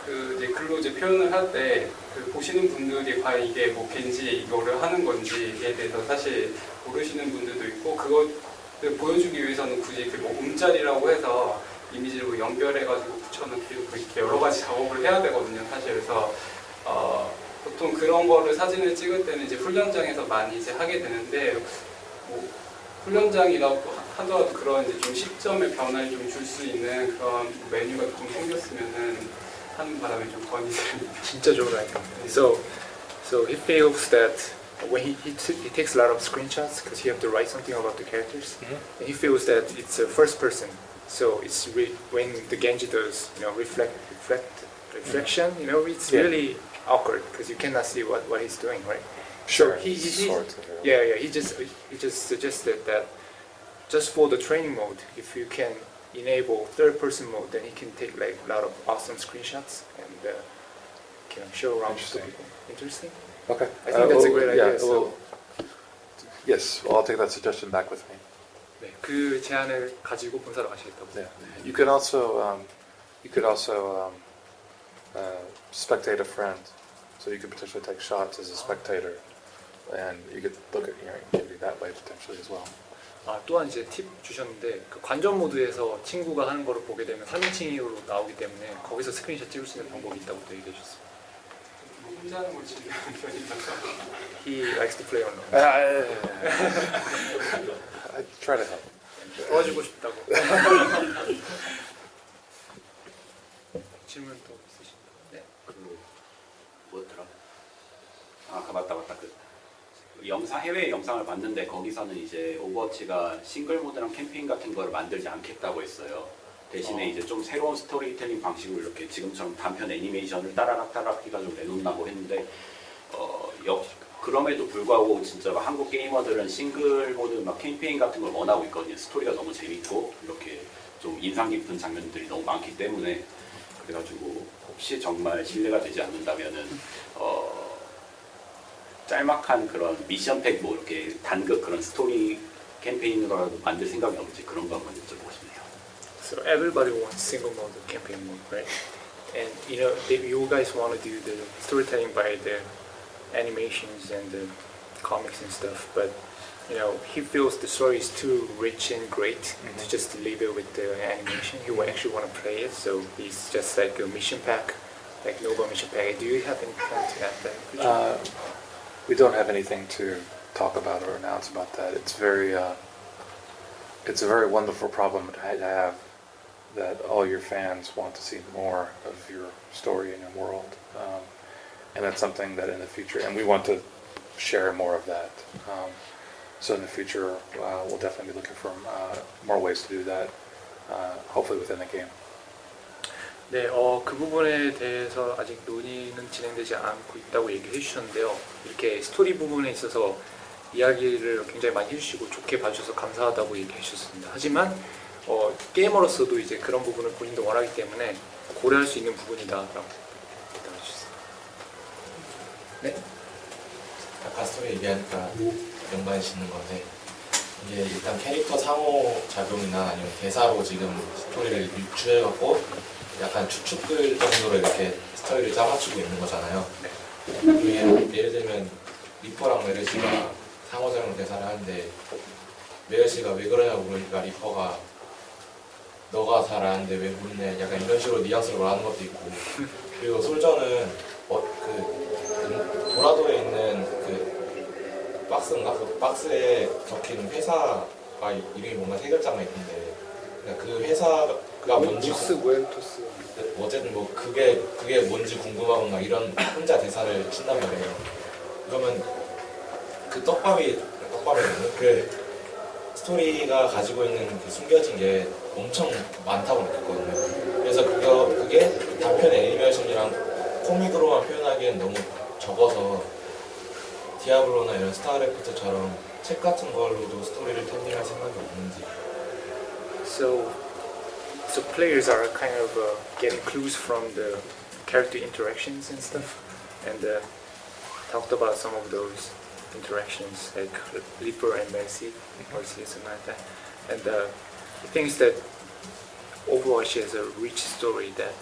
그 이제 글로 이제 표현을 할 때 그 보시는 분들이 과연 이게 뭐 겐지 이거를 하는 건지에 대해서 사실 모르시는 분들도 있고 그것을 보여주기 위해서는 굳이 이렇게 뭐 움짤이라고 해서 이미지를 뭐 연결해가지고 붙여넣기 이렇게 여러 가지 작업을 해야 되거든요. 사실 그래서 보통 그런 거를 사진을 찍을 때는 이제 훈련장에서 많이 이제 하게 되는데 뭐 훈련장이라고 하더라도 그런 이제 좀 시점의 변화를 좀 줄 수 있는 그런 메뉴가 좀 생겼으면은 하는 바람에 좀 건의드립니다. 진짜 좋은 아이디어입니다. So he feels that when he takes a lot of screenshots because he have to write something about the characters, and he feels that it's a first person. So it's when the Genji does, reflection, it's really awkward because you cannot see what he's doing, right? Sure. So he yeah. He just suggested that just for the training mode, if you can enable third-person mode, then he can take like a lot of awesome screenshots and can show around to people. Interesting. Okay. I think that's a great idea. Yeah, So. Yes, well, I'll take that suggestion back with me. 네, 그 제안을 가지고 본사로 가시겠다고. Yeah. You could also spectate a friend, so you could potentially take shots as a spectator, and you could look at your activity that way potentially as well. 또한 이제 팁 주셨는데 그 관전 모드에서 친구가 하는 거를 보게 되면 3인칭으로 나오기 때문에 거기서 스크린샷 찍을 수 있는 방법이 있다고 또 얘기해 주셨어요. 혼자 하는 걸 즐기는 편이라서. He likes to play alone. I try to help. 도와주고 싶다고. 질문 또 있으신가요? 네. 뭐였더라? 맞다. 해외 영상을 봤는데 거기서는 이제 오버워치가 싱글 모드랑 캠페인 같은 거를 만들지 않겠다고 했어요. 대신에 이제 좀 새로운 스토리텔링 방식으로 이렇게 지금처럼 단편 애니메이션을 따라락 해가지고 내놓는다고 했는데 그럼에도 불구하고 진짜 한국 게이머들은 싱글 모드 막 캠페인 같은 걸 원하고 있거든요. 스토리가 너무 재밌고 이렇게 좀 인상 깊은 장면들이 너무 많기 때문에 그래가지고 혹시 정말 신뢰가 되지 않는다면은 짤막한 그런 미션팩 뭐 이렇게 단극 그런 스토리 캠페인으로라도 만들 생각이 없는지 그런 거 한번 여쭤보고 싶네요. So everybody wants single mode or campaign mode, right? And you guys want to do the storytelling by the animations and the comics and stuff, but he feels the story is too rich and great to just leave it with the animation. He will actually want to play it, so he's just like a mission pack, like Nova mission pack. Do you have any plan to add that? We don't have anything to talk about or announce about that. It's a very wonderful problem to have, that all your fans want to see more of your story and your world, and that's something that in the future, and we want to share more of that. So in the future, we'll definitely be looking for more ways to do that, hopefully within the game. 네, 그 부분에 대해서 아직 논의는 진행되지 않고 있다고 얘기해 주셨는데요. 이렇게 스토리 부분에 있어서 이야기를 굉장히 많이 해주시고 좋게 봐주셔서 감사하다고 얘기해 주셨습니다. 하지만 게이머로서도 이제 그런 부분을 본인도 원하기 때문에 고려할 수 있는 부분이다라고 대답해 주셨습니다. 네? 아까 스토리 얘기하니까 연관이 짓는 건데 이게 일단 캐릭터 상호작용이나 아니면 대사로 지금 스토리를 유추해갖고 약간 추측글 정도로 이렇게 스토리를 짜맞추고 있는 거잖아요. 예를 들면 리퍼랑 메르시가 상호작용 대사를 하는데 메르시가 왜 그러냐고 그러니까 리퍼가 너가 잘하는데 왜 묻네, 약간 이런 식으로 뉘앙스를 말하는 것도 있고, 그리고 솔저는 그 도라도에 있는 그 박스인가? 그 박스에 적힌 회사가 이름이 뭔가 세 글자가 있는데 그 회사가 뭔지 웰토스 어쨌든 뭐 그게 뭔지 궁금하거나 이런 혼자 대사를 친단 말이에요. 그러면 그 떡밥이 떡밥이거든요. 그 스토리가 가지고 있는 그 숨겨진 게 엄청 많다고 느꼈거든요. 그래서 그게 단편 애니메이션이랑 코믹으로만 표현하기엔 너무 적어서 디아블로나 이런 스타크래프트처럼 책 같은 걸로도 스토리를 텔링할 생각이 없는지. So players are kind of getting clues from the character interactions and stuff, and talked about some of those interactions like Leaper and Mercy or something like that. And he thinks that Overwatch has a rich story that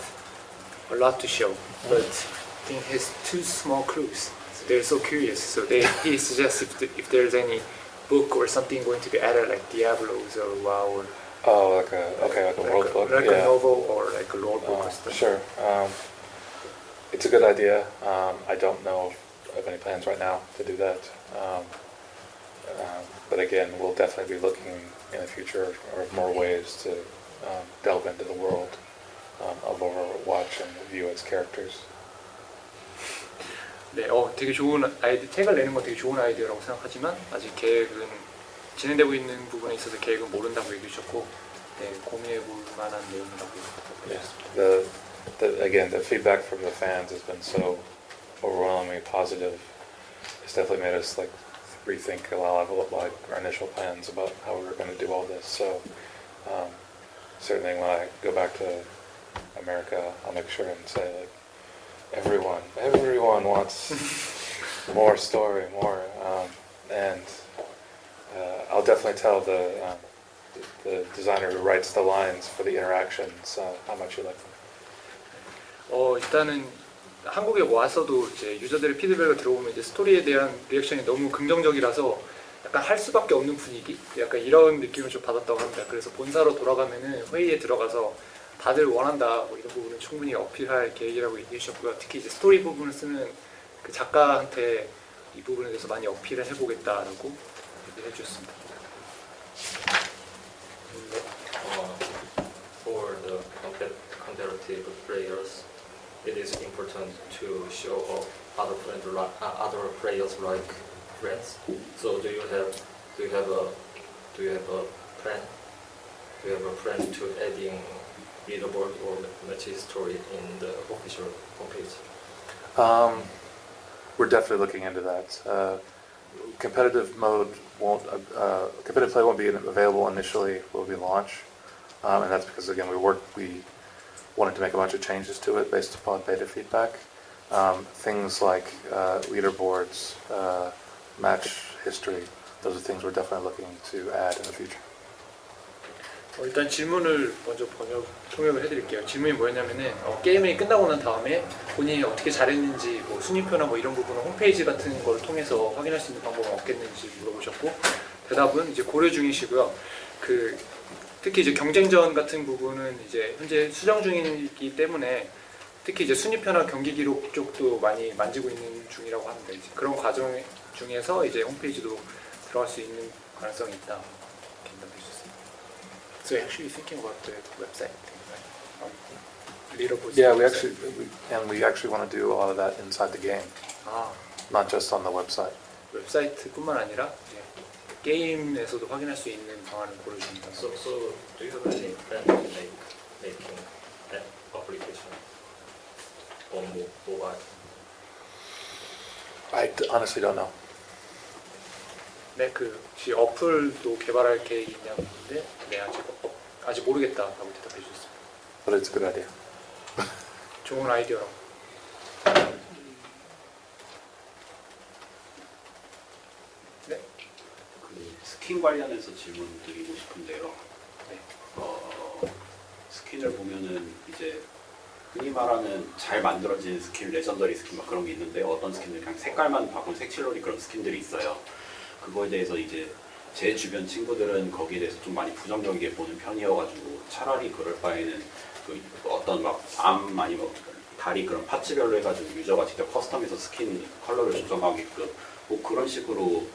a lot to show, but I think it has too small clues. So they're so curious. So he suggests if there's any book or something going to be added like Diablos or WoW or like a world book. Like a novel or like a lore book or stuff. Sure. It's a good idea. I don't know of any plans right now to do that. But again, we'll definitely be looking in the future for more ways to delve into the world of Overwatch and view its characters. 네, 되게 좋은 아이디, 책을 내는 건 되게 좋은 아이디어라고 생각하지만 아직 계획은 진행되고 있는 부분에 있어서 계획은 모른다고 얘기해 주셨고, 네, 고민해 볼 만한 내용이라고 Yeah. Again, the feedback from the fans has been so overwhelmingly positive. It's definitely made us like rethink a lot of like our initial plans about how we were going to do all this. So certainly when I go back to America, I'll make sure and say like everyone wants more story, more, and I'll definitely tell the designer who writes the lines for the interactions how much you like them. 일단은 한국에 와서도 이제 유저들의 피드백을 들어보면 이제 스토리에 대한 리액션이 너무 긍정적이라서 약간 할 수밖에 없는 분위기? 약간 이런 느낌을 좀 받았다고 합니다. 그래서 본사로 돌아가면은 회의에 들어가서 다들 원한다, 뭐 이런 부분을 충분히 어필할 계획이라고 얘기해 주셨고요. 특히 이제 스토리 부분을 쓰는 그 작가한테 이 부분에 대해서 많이 어필을 해보겠다라고 얘기를 해주셨습니다. For the competitive players, it is important to show off other players like friends. So do you have a plan? Do you have a plan to adding leaderboard or match history in the official homepage? We're definitely looking into that. Competitive play won't be available initially when we launch, and that's because again we wanted to make a bunch of changes to it based upon beta feedback. Things like leaderboards, match history, those are things we're definitely looking to add in the future. 일단 질문을 먼저 통역을 해드릴게요. 질문이 뭐였냐면은 게임이 끝나고 난 다음에 본인이 어떻게 잘했는지 뭐 순위표나 뭐 이런 부분은 홈페이지 같은 걸 통해서 확인할 수 있는 방법은 없겠는지 물어보셨고, 대답은 이제 고려 중이시고요. 특히 이제 경쟁전 같은 부분은 이제 현재 수정 중이기 때문에 특히 이제 순위표나 경기 기록 쪽도 많이 만지고 있는 중이라고 합니다. 이제 그런 과정 중에서 이제 홈페이지도 들어갈 수 있는 가능성이 있다. So you're actually thinking about the website thing, right? Leaderboards. Yeah, we actually want to do a lot of that inside the game, not just on the website. 웹사이트뿐만 아니라 이제 게임에서도 확인할 수 있는 방안을 고려 중입니다. So do you have any plan to making an application on mobile? I honestly don't know. 네, 혹시 어플도 개발할 계획이 있냐고 했는데, 네, 아직 모르겠다라고 대답해 주셨습니다. But it's a good idea. 좋은 아이디어라고. 네. 스킨 관련해서 질문 드리고 싶은데요. 네. 스킨을 보면은 이제 흔히 말하는 잘 만들어진 스킨, 레전더리 스킨 막 그런 게 있는데 어떤 스킨들 그냥 색깔만 바꾼 색칠놀이 그런 스킨들이 있어요. 그거에 대해서 이제 제 주변 친구들은 거기에 대해서 좀 많이 부정적이게 보는 편이어가지고 차라리 그럴 바에는 어떤 막 암 아니면 다리 그런 파츠별로 해가지고 유저가 직접 커스텀해서 스킨 컬러를 조정하게끔 뭐 그런 식으로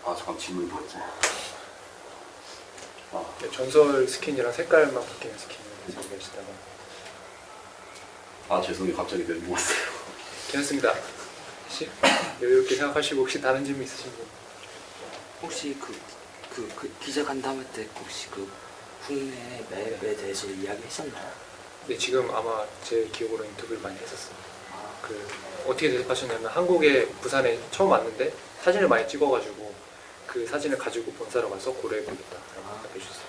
잠깐 질문이 뭐였지? 네, 전설 스킨이랑 색깔만 바뀌는 스킨을 얘기하시다가 죄송해요. 갑자기 멘붕 왔어요. 괜찮습니다. 혹시 이렇게 생각하시고 혹시 다른 질문 있으신 분? 혹시 그 기자 간담회 때 혹시 그 국내 맵에 대해서 이야기했었나요? 네, 지금 아마 제 기억으로 인터뷰를 많이 했었어요. 그 어떻게 대답하셨냐면 한국에 부산에 처음 왔는데 사진을 많이 찍어가지고 그 사진을 가지고 본사로 가서 고려해보겠다라고 답해주셨어요.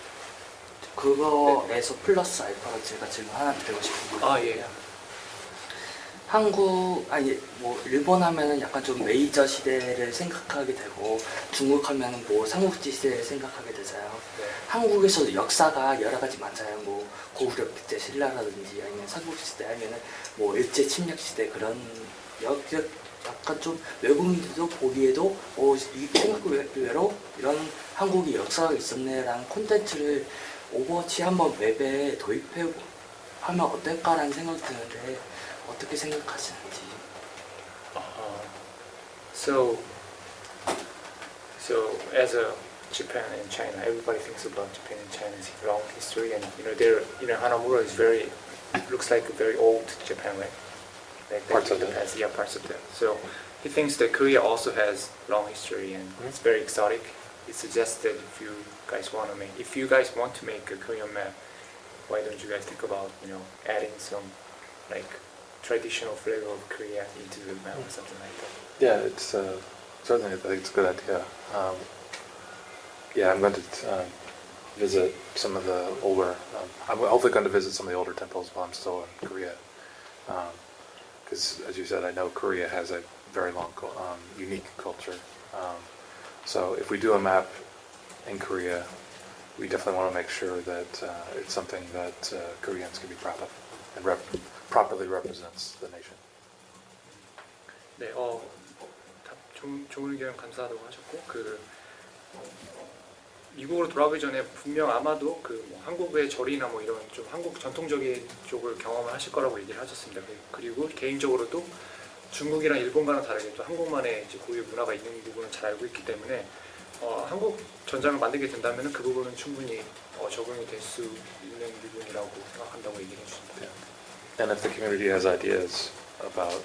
그거에서 플러스 알파로 제가 질문 하나 드리고 싶은 게 아 예. 한국 아니 뭐 일본 하면은 약간 좀 메이저 시대를 생각하게 되고 중국 하면은 뭐 삼국지 시대를 생각하게 되잖아요. 네. 한국에서도 역사가 여러 가지 많잖아요. 뭐 고구려 때 신라라든지 아니면 삼국지 시대 아니면은 뭐 일제 침략 시대 그런 약간 좀 외국인들도 보기에도 이 생각외로 이런 한국이 역사가 있었네라는 콘텐츠를 오버워치 한번 웹에 도입해 하면 어떨까라는 생각이 드는데 어떻게 생각하시는지? So as a Japan and China, everybody thinks about Japan and China's long history, and Hanamura is looks like a very old Japan, right? Like Parts of it. Yeah, parts of it. So he thinks that Korea also has long history and it's very exotic. He suggests that if you guys want to make a Korean map, why don't you guys think about adding some like traditional flavor of Korea into the map or something like that? Yeah, it's certainly I think it's a good idea. Yeah, I'm going to visit some of the older. I'm hopefully going to visit some of the older temples while I'm still in Korea, because as you said, I know Korea has a very long, unique culture. So if we do a map in Korea, we definitely want to make sure that it's something that Koreans can be proud of and properly represents the nation. 네, 좋은 의견 감사하다고 하셨고 미국으로 돌아오기 전에 분명 아마도 뭐 한국의 절이나 뭐 이런 좀 한국 전통적인 쪽을 경험을 하실 거라고 얘기를 하셨습니다. 그리고 개인적으로도 중국이랑 일본과는 다르게 또 한국만의 이제 고유의 문화가 있는 부분을 잘 알고 있기 때문에 한국 전장을 만들게 된다면 그 부분은 충분히 적용이 될 수 있는 부분이라고 생각한다고 얘기해 주십니다. And if the community has ideas about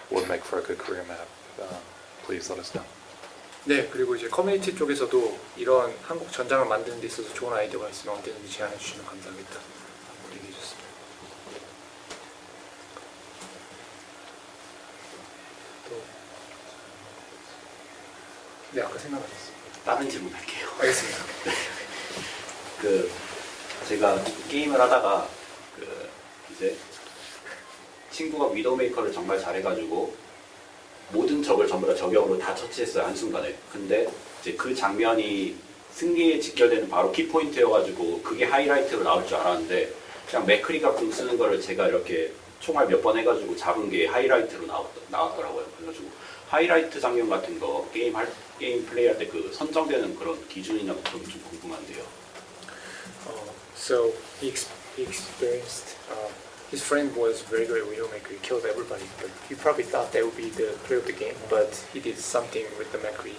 what would make for a good career map, please let us know. 네, 그리고 이제 커뮤니티 쪽에서도 이런 한국 전장을 만드는 데 있어서 좋은 아이디어가 있으면 언제든지 제안해 주시면 감사하겠다 얘기해 주셨습니다. 또 네, 아까 생각나셨어요. 다른 질문 할게요. 알겠습니다. 제가 게임을 하다가 이제 친구가 위도우메이커를 정말 잘해가지고 모든 적을 전부 다 저격으로 다 처치했어요, 한순간에. 근데 이제 그 장면이 승리에 직결되는 바로 키포인트여가지고 그게 하이라이트로 나올 줄 알았는데 그냥 맥크리가 궁 쓰는 거를 제가 이렇게 총알 몇 번 해가지고 잡은 게 하이라이트로 나왔더라고요. 그래가지고 하이라이트 장면 같은 거 게임 플레이할 때 그 선정되는 그런 기준이나 좀 궁금한데요. So he experienced. His friend was very good at Widowmaker. He killed everybody, but he probably thought that would be the play of the game. But he did something with the Macri,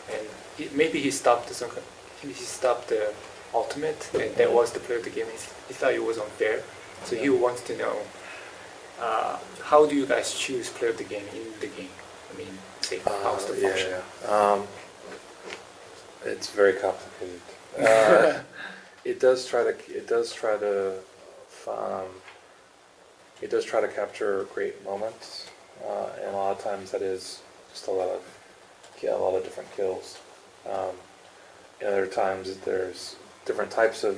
and maybe he stopped the ultimate, and that was the play of the game. He thought it was unfair, so he wants to know how do you guys choose play of the game in the game? I mean, say how's the function? Yeah. It's very complicated. It does try to capture great moments, and a lot of times that is just a lot of different kills. And other times there's different types of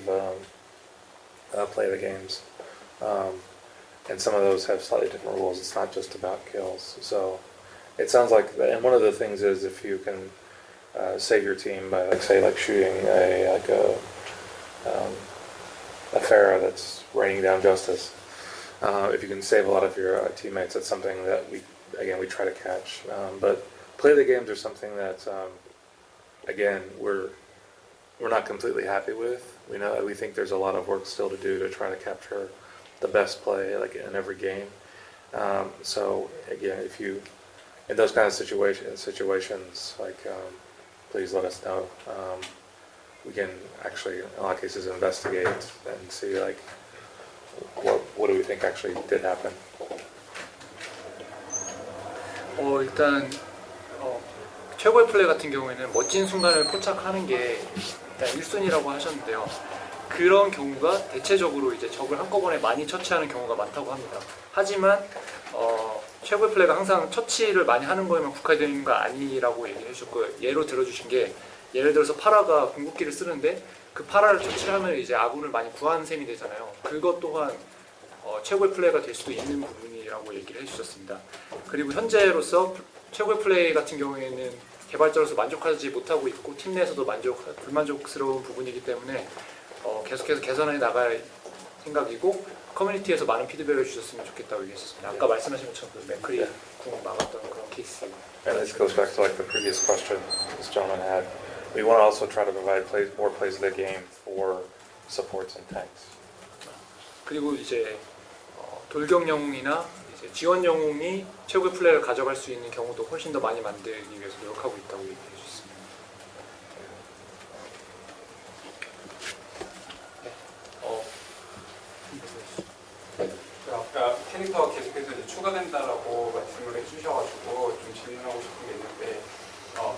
play the games, and some of those have slightly different rules. It's not just about kills. So it sounds like, and one of the things is if you can save your team by shooting a pharaoh that's raining down justice. If you can save a lot of your teammates, that's something that we try to catch. But play the games are something that, again, we're not completely happy with. We think there's a lot of work still to do to try to capture the best play in every game. So again, if you in those kind of situations, please let us know. We can actually, in a lot of cases, investigate and see what do we think actually did happen. 일단 최고의 플레이 같은 경우에는 멋진 순간을 포착하는 게 일단 1순위라고 하셨는데요. 그런 경우가 대체적으로 이제 적을 한꺼번에 많이 처치하는 경우가 많다고 합니다. 하지만 최고의 플레이가 항상 처치를 많이 하는 거에만 국한되는 거 아니라고 얘기를 해주셨고, 예로 들어주신 게 예를 들어서 파라가 궁극기를 쓰는데 그 파라를 처치를 하면 이제 아군을 많이 구하는 셈이 되잖아요. 그것 또한 최고의 플레이가 될 수도 있는 부분이라고 얘기를 해주셨습니다. 그리고 현재로서 최고의 플레이 같은 경우에는 개발자로서 만족하지 못하고 있고 팀 내에서도 불만족스러운 부분이기 때문에 계속해서 개선해 나갈 생각이고, 커뮤니티에서 많은 피드백을 주셨으면 좋겠다고 얘기했습니다. 아까 말씀하신 것처럼 그 맥크리 궁 막았던 그런 케이스. And this goes back to like the previous question this gentleman had. We want to also try to provide more plays of the game for supports and tanks. 그리고 이제 돌격 영웅이나 이제 지원 영웅이 최고의 플레이를 가져갈 수 있는 경우도 훨씬 더 많이 만들기 위해서 노력하고 있다고 얘기해 주셨습니다. 아까 캐릭터가 계속해서 이제 추가된다라고 말씀을 해주셔가지고 좀 질문하고 싶은 게 있는데,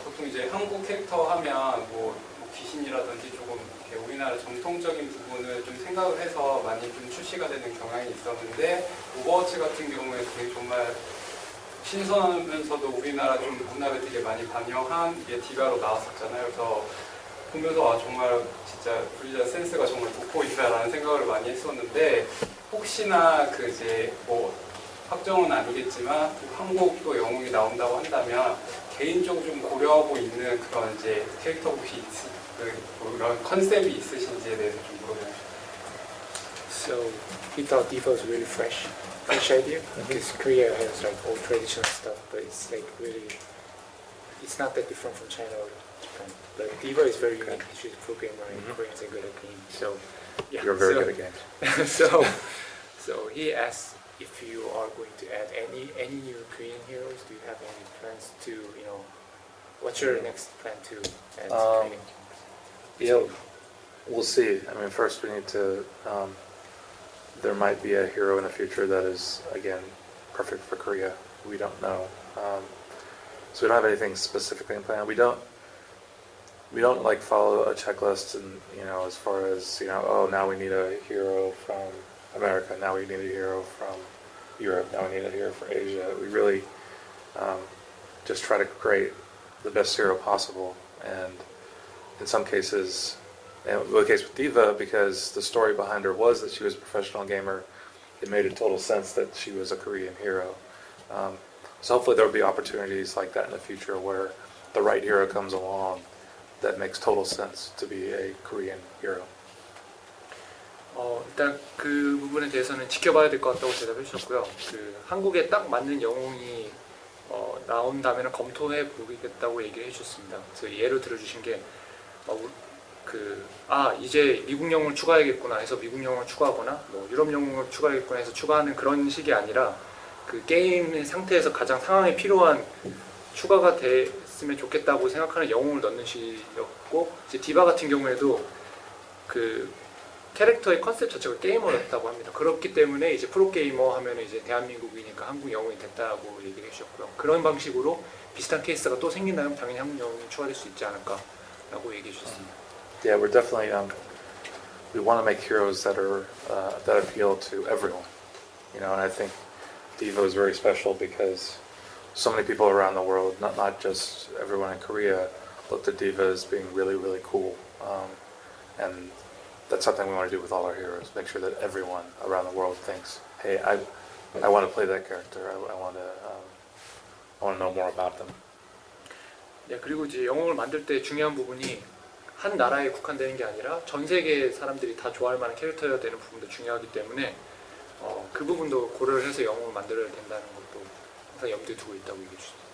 보통 이제 한국 캐릭터 하면 뭐 귀신이라든지 조금 이렇게 우리나라 정통적인 부분을 좀 생각을 해서 많이 좀 출시가 되는 경향이 있었는데, 오버워치 같은 경우에 되게 정말 신선하면서도 우리나라 좀 문화를 되게 많이 반영한 게 디바로 나왔었잖아요. 그래서 보면서 정말 진짜 블리자드 센스가 정말 돋보인다라는 생각을 많이 했었는데, 혹시나 그 이제 뭐 확정은 아니겠지만 한국도 영웅이 나온다고 한다면 개인적으로 좀 고려하고 있는 그런 이제 캐릭터 혹시 그런 컨셉이 있으신지에 대해서 좀 물어보고 싶어요. So he thought Diva was really fresh idea because Korea has like old traditional stuff, but it's like really, it's not that different from China or Japan. But Diva is very unique. She's a programmer and Koreans are good at games. So yeah, You're very good at games. So he asked if you are going to add any new Korean heroes. Do you have any plans to, you know, what's your next plan to add Korean heroes? Yeah, we'll see. I mean, first we need to. There might be a hero in the future that is again perfect for Korea. We don't know. So we don't have anything specifically in plan. We don't like follow a checklist and, you know, as far as, you know, oh, now we need a hero from America, now we need a hero from Europe, now we need a hero for Asia. We really just try to create the best hero possible, and in some cases, and the case with Diva, because the story behind her was that she was a professional gamer, it made a total sense that she was a Korean hero. So hopefully there will be opportunities like that in the future where the right hero comes along that makes total sense to be a Korean hero. 일단 그 부분에 대해서는 지켜봐야 될 것 같다고 대답해 주셨고요. 그 한국에 딱 맞는 영웅이 나온다면 검토해 보겠다고 얘기를 해주셨습니다. 그래서 예로 들어주신 게 이제 미국 영웅을 추가해야겠구나 해서 미국 영웅을 추가하거나 뭐 유럽 영웅을 추가하겠구나 해서 추가하는 그런 식이 아니라 그 게임의 상태에서 가장 상황에 필요한 추가가 됐으면 좋겠다고 생각하는 영웅을 넣는 식이었고, 이제 디바 같은 경우에도 그 캐릭터의 컨셉 자체가 게이머였다고 합니다. 그렇기 때문에 이제 프로게이머 하면 이제 대한민국이니까 한국 영웅이 됐다고 얘기를 해주셨고요. 그런 방식으로 비슷한 케이스가 또 생긴다면 당연히 한국 영웅이 추가될 수 있지 않을까라고 얘기해 주셨습니다. Yeah, we're definitely we want to make heroes that are that appeal to everyone, you know. And I think Diva is very special because so many people around the world, not just everyone in Korea, looked at Diva as being really, really cool, and that's something we want to do with all our heroes. Make sure that everyone around the world thinks, "Hey, I want to play that character. I want to know more about them." 네, 그리고 이제 영웅을 만들 때 중요한 부분이 한 나라에 국한되는 게 아니라 전 세계 사람들이 다 좋아할 만한 캐릭터여야 되는 부분도 중요하기 때문에 그 부분도 고려를 해서 영웅을 만들어야 된다는 것도 항상 염두에 두고 있다고 얘기해 주셨습니다.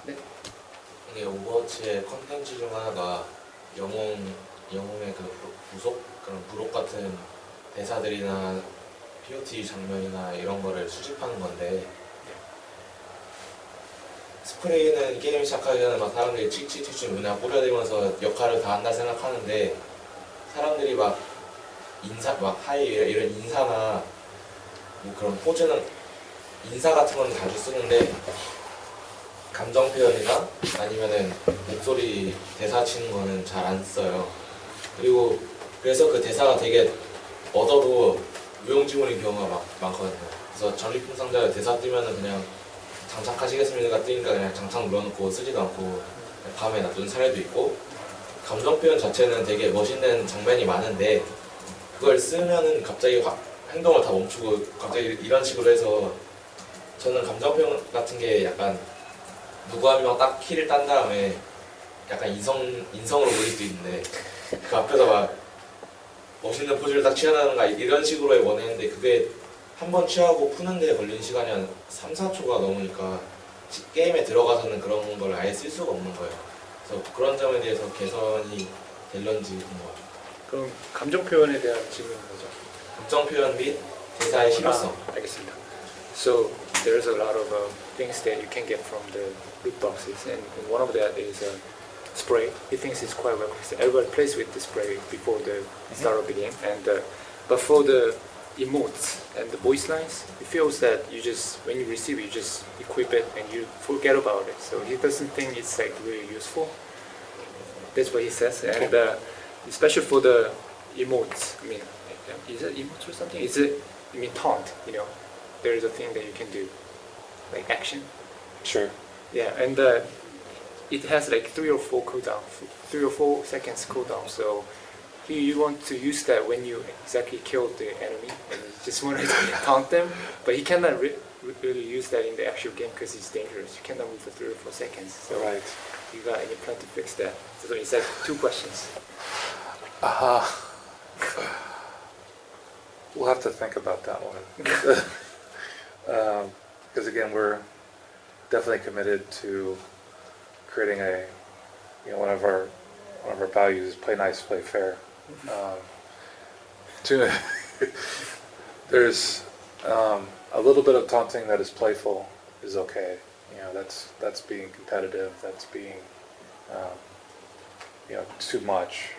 네. 이게 오버워치의 컨텐츠 중 하나가 영웅의 그 그런 부록 같은 대사들이나 POT 장면이나 이런 거를 수집하는 건데, 스프레이는 게임 시작하기 전에 막 사람들이 칙칙칙칙 그냥 뿌려대면서 역할을 다 한다 생각하는데, 사람들이 막 인사, 막 하이 이런 인사나 뭐 그런 포즈는 인사 같은 건 자주 쓰는데 감정 표현이나 아니면은 목소리 대사 치는 거는 잘 안 써요. 그리고 그래서 그 대사가 되게 얻어도 무용지물인 경우가 많거든요. 그래서 전리품상자에 대사 뜨면은 그냥 장착하시겠습니다가 뜨니까 그냥 장착 눌러놓고 쓰지도 않고 밤에 놔둔 사례도 있고, 감정 표현 자체는 되게 멋있는 장면이 많은데 그걸 쓰면은 갑자기 행동을 다 멈추고 갑자기 이런 식으로 해서, 저는 감정 표현 같은 게 약간 누구 한 명 딱 키를 딴 다음에 약간 인성으로 보일 수도 있는데 그 앞에서 막 멋있는 포즈를 딱 취하는가 이런 식으로 원했는데, 그게 한 번 취하고 푸는데 걸리는 시간이 한 3, 4초가 넘으니까 게임에 들어가서는 그런 걸 아예 쓸 수가 없는 거예요. 그래서 그런 점에 대해서 개선이 될런지 궁금하죠. 그럼 감정 표현에 대한 질문인 거죠? 감정 표현 및 대사의 실효성. 알겠습니다. So there's a lot of things that you can get from the loot boxes, and one of that is spray. He thinks it's quite well because everybody plays with the spray before the start of the game, and but for the emotes and the voice lines, he feels that you just, when you receive it, you just equip it and you forget about it. So he doesn't think it's like really useful. That's what he says, and especially for the emotes. I mean, is it emotes or something? Is it? I mean, taunt. You know, there is a thing that you can do, like action. Sure. Yeah, and it has like 3 or 4 cooldown, 3 or 4 seconds cooldown. So you want to use that when you exactly kill the enemy, and you just want to taunt them. But he cannot really use that in the actual game because it's dangerous. You cannot move for 3 or 4 seconds. So Right. you got any plan to fix that? So it's like 2 questions. We'll have to think about that one. Because again, we're definitely committed to creating a, one of our values is play nice, play fair. There's a little bit of taunting that is playful is okay. That's being competitive. That's being too much.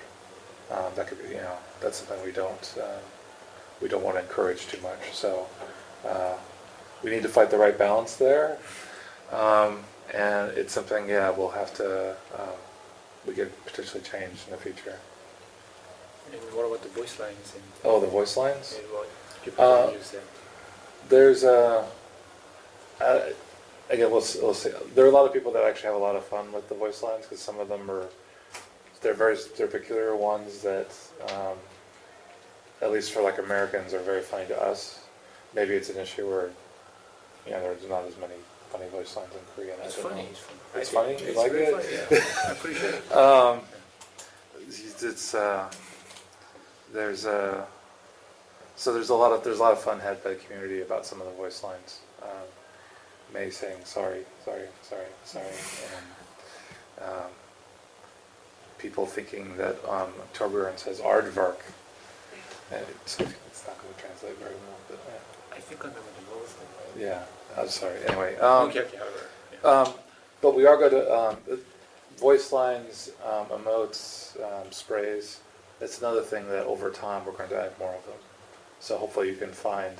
That could be that's something we don't want to encourage too much. So we need to find the right balance there, and it's something we'll have to we could potentially change in the future. And what about the voice lines? Oh, the voice lines. And what people can use them? There's again we'll see. There are a lot of people that actually have a lot of fun with the voice lines because some of them they're peculiar ones that at least for like Americans are very funny to us. Maybe it's an issue where there's not as many funny voice lines in Korean. It's funny. It's funny. You like very it? funny, yeah. I'm pretty sure. There's a lot of fun had by the community about some of the voice lines. May saying sorry, and people thinking that Torbjörn says aardvark. And it's not going to translate very well, but I think I know what the most. yeah. I'm sorry. Anyway, Okay, however. but we are going to voice lines, emotes, sprays. That's another thing that over time we're going to add more of them. So hopefully you can find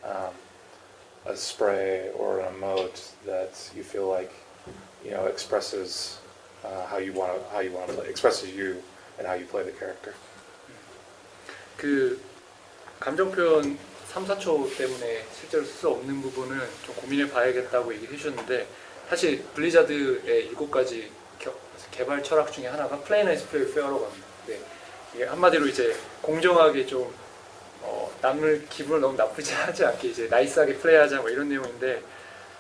a spray or an emote that you feel like expresses how you want to play, expresses you and how you play the character. 그 감정 표현 3, 4초 때문에 실제로 쓸 수 없는 부분은 좀 고민해 봐야겠다고 얘기해 주셨는데, 사실 블리자드의 7가지 개발 철학 중에 하나가 플레이 나이스 플레이 페어라고 합니다. 네, 이게 한마디로 이제 공정하게 좀 남을 기분을 너무 나쁘지 하지 않게 이제 나이스하게 플레이하자 뭐 이런 내용인데,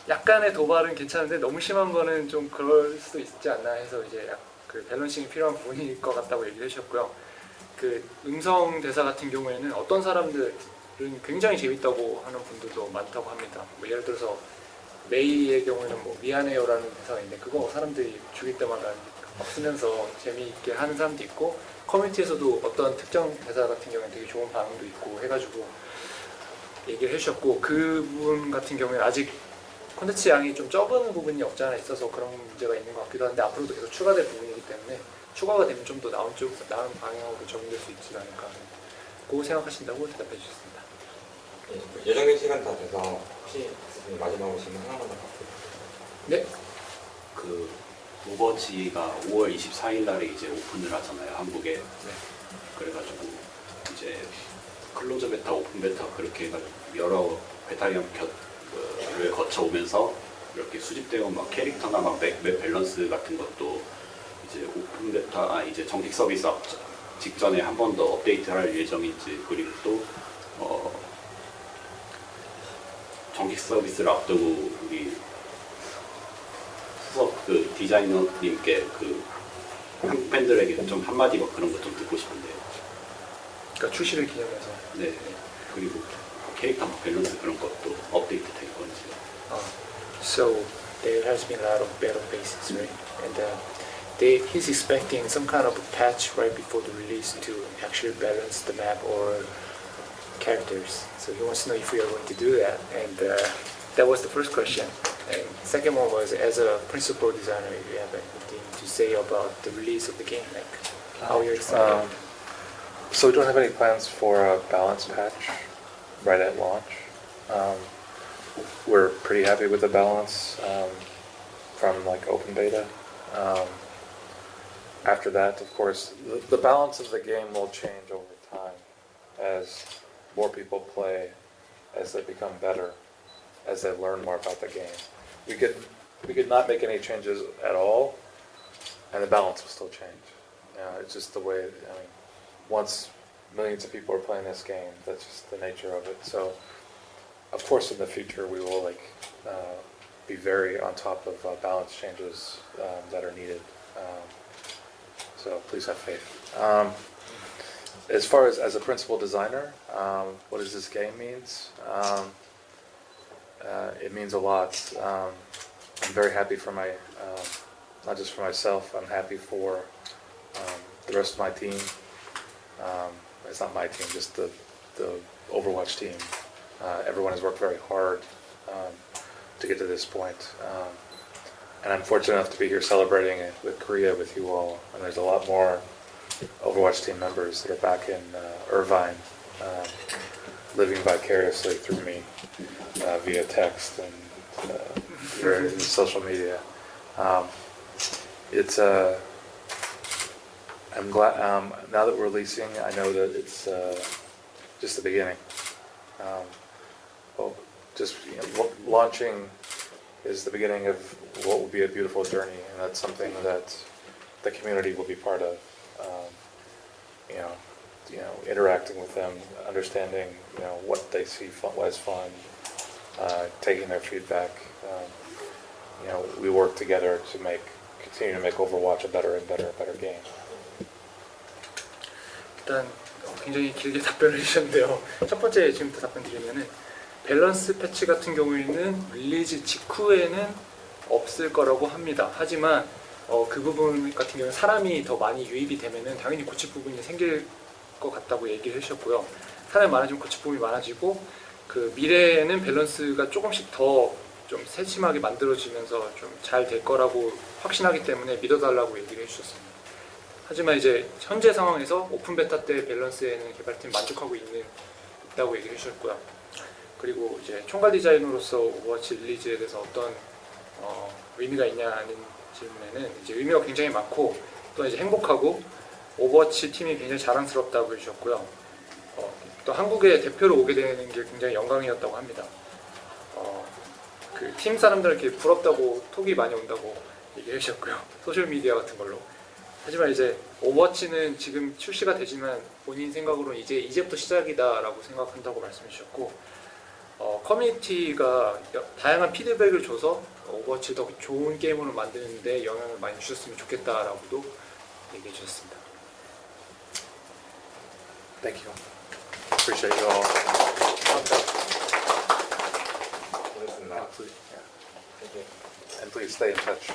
약간의 도발은 괜찮은데 너무 심한 거는 좀 그럴 수도 있지 않나 해서 이제 그 밸런싱이 필요한 부분일 것 같다고 얘기를 해주셨고요. 그 음성 대사 같은 경우에는 어떤 사람들은 굉장히 재밌다고 하는 분들도 많다고 합니다. 뭐 예를 들어서 메이의 경우에는 뭐 미안해요라는 대사가 있는데 그거 사람들이 죽일 때마다 막 쓰면서 재미있게 하는 사람도 있고, 커뮤니티에서도 어떤 특정 대사 같은 경우에는 되게 좋은 반응도 있고 해가지고 얘기를 해주셨고, 그 부분 같은 경우에는 아직 콘텐츠 양이 좀 적은 부분이 없지 않아 있어서 그런 문제가 있는 것 같기도 한데, 앞으로도 계속 추가될 부분이기 때문에 추가가 되면 좀 더 나은 방향으로 적용될 수 있지 않을까, 그거 생각하신다고 대답해 주셨습니다. 예, 예정된 시간 다 돼서 혹시 마지막으로 질문 하나만 더 받을게요. 네. 그 오버워치가 5월 24일 날에 이제 오픈을 하잖아요, 한국에. 네. 그래가지고 이제 클로즈 베타, 오픈 베타 그렇게 해가지고 여러 베타를 거쳐오면서 이렇게 수집되어 막 캐릭터나 막 맵 밸런스 같은 것도 이제 오픈 베타, 이제 정식 서비스 직전에 한 번 더 업데이트할 예정인지, 그리고 또 정식 서비스를 앞두고 우리 수석 그 디자이너님께 그 한국 팬들에게 좀 한마디 막 그런 거 좀 듣고 싶은데요. 그러니까 출시를 기념해서. 네. 그리고 캐릭터 막 밸런스 그런 것도 업데이트 될 건지. So there has been a lot of battle phases, right? And he's expecting some kind of a patch right before the release to actually balance the map or characters. So he wants to know if we are going to do that. And that was the first question. And second one was, as a principal designer, if you have anything to say about the release of the game, like how you're excited. So we don't have any plans for a balance patch right at launch. We're pretty happy with the balance from like open beta. After that, of course, the balance of the game will change over time as more people play, as they become better, as they learn more about the game. We could not make any changes at all, and the balance will still change. It's just the way. I mean, once millions of people are playing this game, that's just the nature of it. So, of course, in the future, we will be very on top of balance changes that are needed. So please have faith. As far as a principal designer, what does this game means? It means a lot. I'm very happy for my, not just for myself, I'm happy for the rest of my team. It's not my team, just the Overwatch team. Everyone has worked very hard to get to this point. And I'm fortunate enough to be here celebrating it with Korea with you all. And there's a lot more Overwatch team members that are back in Irvine, living vicariously through me via text and social media. I'm glad, now that we're releasing, I know that it's just the beginning. Launching is the beginning of what will be a beautiful journey, and that's something that the community will be part of. Interacting with them, understanding, what they see as fun, taking their feedback. We work together to continue to make Overwatch a better and better game. 일단 굉장히 길게 답변을 해주셨는데요. 첫 번째 지금부터 답변 드리면은 밸런스 패치 같은 경우에는 릴리즈 직후에는 없을 거라고 합니다. 하지만 그 부분 같은 경우는 사람이 더 많이 유입이 되면은 당연히 고칠 부분이 생길 것 같다고 얘기를 해주셨고요. 사람이 많아지면 고칠 부분이 많아지고 그 미래에는 밸런스가 조금씩 더 좀 세심하게 만들어지면서 좀 잘 될 거라고 확신하기 때문에 믿어달라고 얘기를 해주셨습니다. 하지만 이제 현재 상황에서 오픈 베타 때 밸런스에는 개발팀 만족하고 있다고 얘기를 해주셨고요. 그리고 이제 총괄 디자이너로서 오버워치 릴리즈에 대해서 어떤 의미가 있냐는 질문에는 이제 의미가 굉장히 많고 또 이제 행복하고 오버워치 팀이 굉장히 자랑스럽다고 해주셨고요. 또 한국에 대표로 오게 되는 게 굉장히 영광이었다고 합니다. 그 팀 사람들에게 부럽다고 톡이 많이 온다고 얘기해 주셨고요. 소셜미디어 같은 걸로. 하지만 이제 오버워치는 지금 출시가 되지만 본인 생각으로는 이제부터 시작이다라고 생각한다고 말씀해 주셨고 커뮤니티가 다양한 피드백을 줘서 오버워치 더 좋은 게임으로 만드는 데 영향을 많이 주셨으면 좋겠다라고도 얘기해 주셨습니다. Thank you. Appreciate you all. 고맙습니다. And please stay in touch.